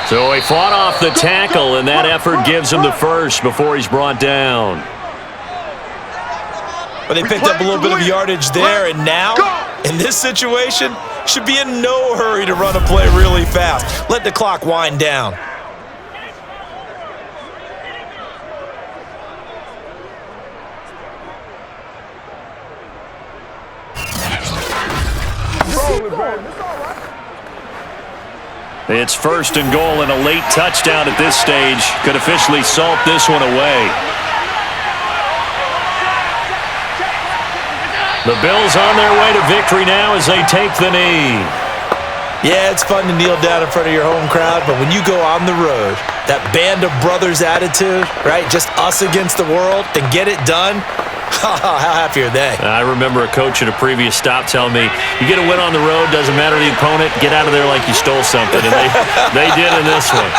So he fought off the tackle, and that effort gives him the 1st before he's brought down. Well, they picked up a little bit of yardage there, and now, in this situation, should be in no hurry to run a play really fast. Let the clock wind down. It's 1st and goal, and a late touchdown at this stage could officially salt this one away. The Bills on their way to victory now as they take the knee. Yeah, it's fun to kneel down in front of your home crowd, but when you go on the road, that band of brothers attitude, right, just us against the world, and get it done, how happy are they? I remember a coach at a previous stop telling me, you get a win on the road, doesn't matter the opponent, get out of there like you stole something. And they did in this one.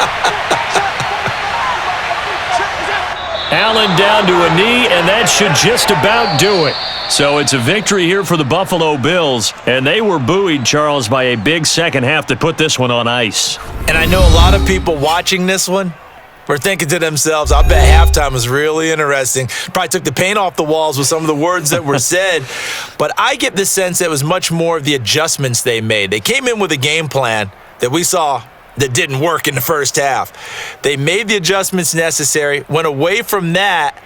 Allen down to a knee, and that should just about do it. So it's a victory here for the Buffalo Bills, and they were buoyed, Charles, by a big second half to put this one on ice. And I know a lot of people watching this one were thinking to themselves, I bet halftime was really interesting. Probably took the paint off the walls with some of the words that were said. But I get the sense it was much more of the adjustments they made. They came in with a game plan that we saw that didn't work in the first half. They made the adjustments necessary, went away from that,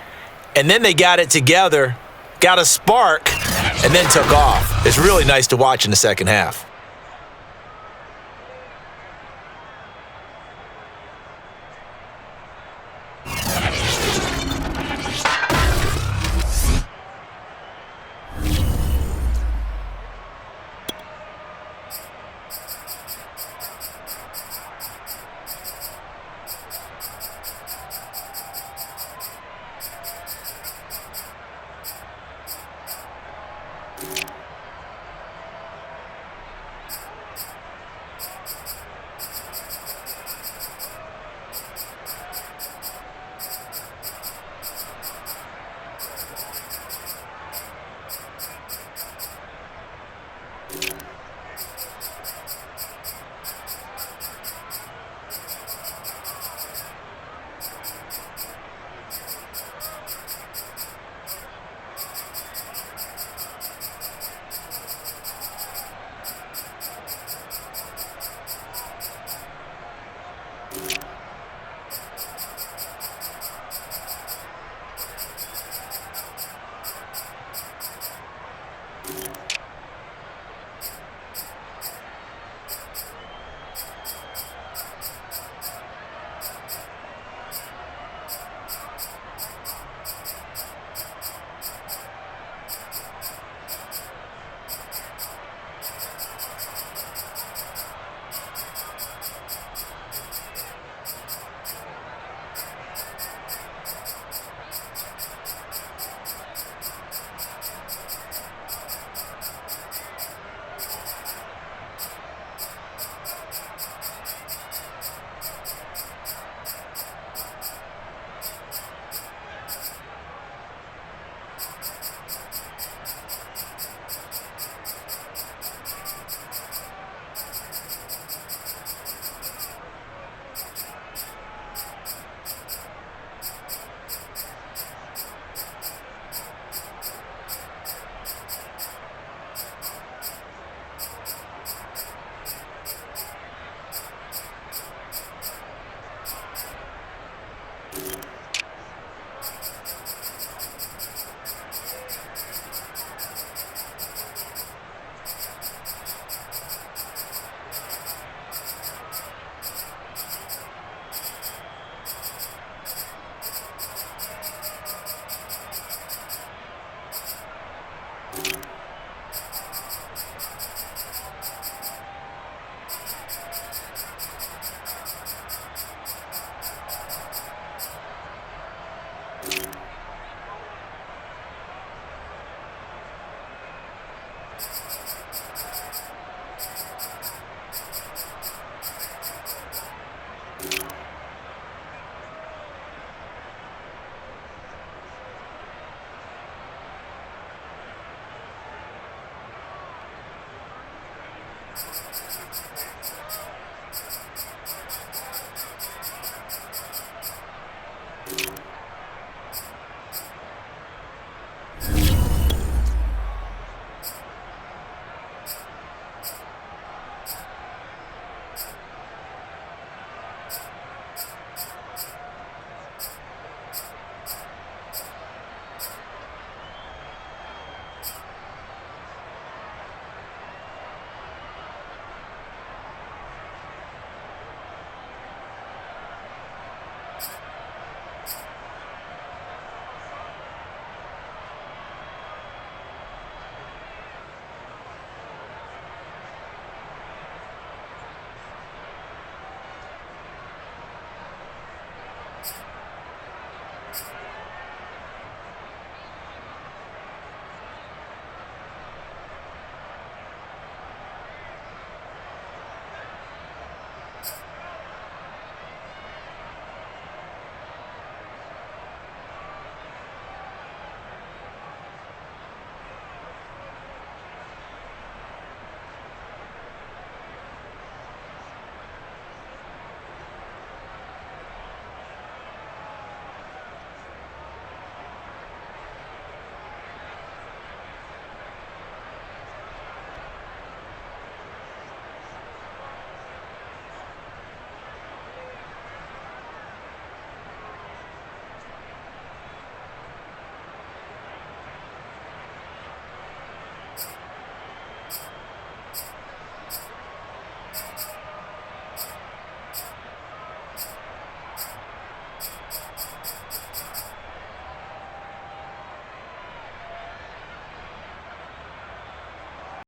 and then they got it together, got a spark, and then took off. It's really nice to watch in the second half.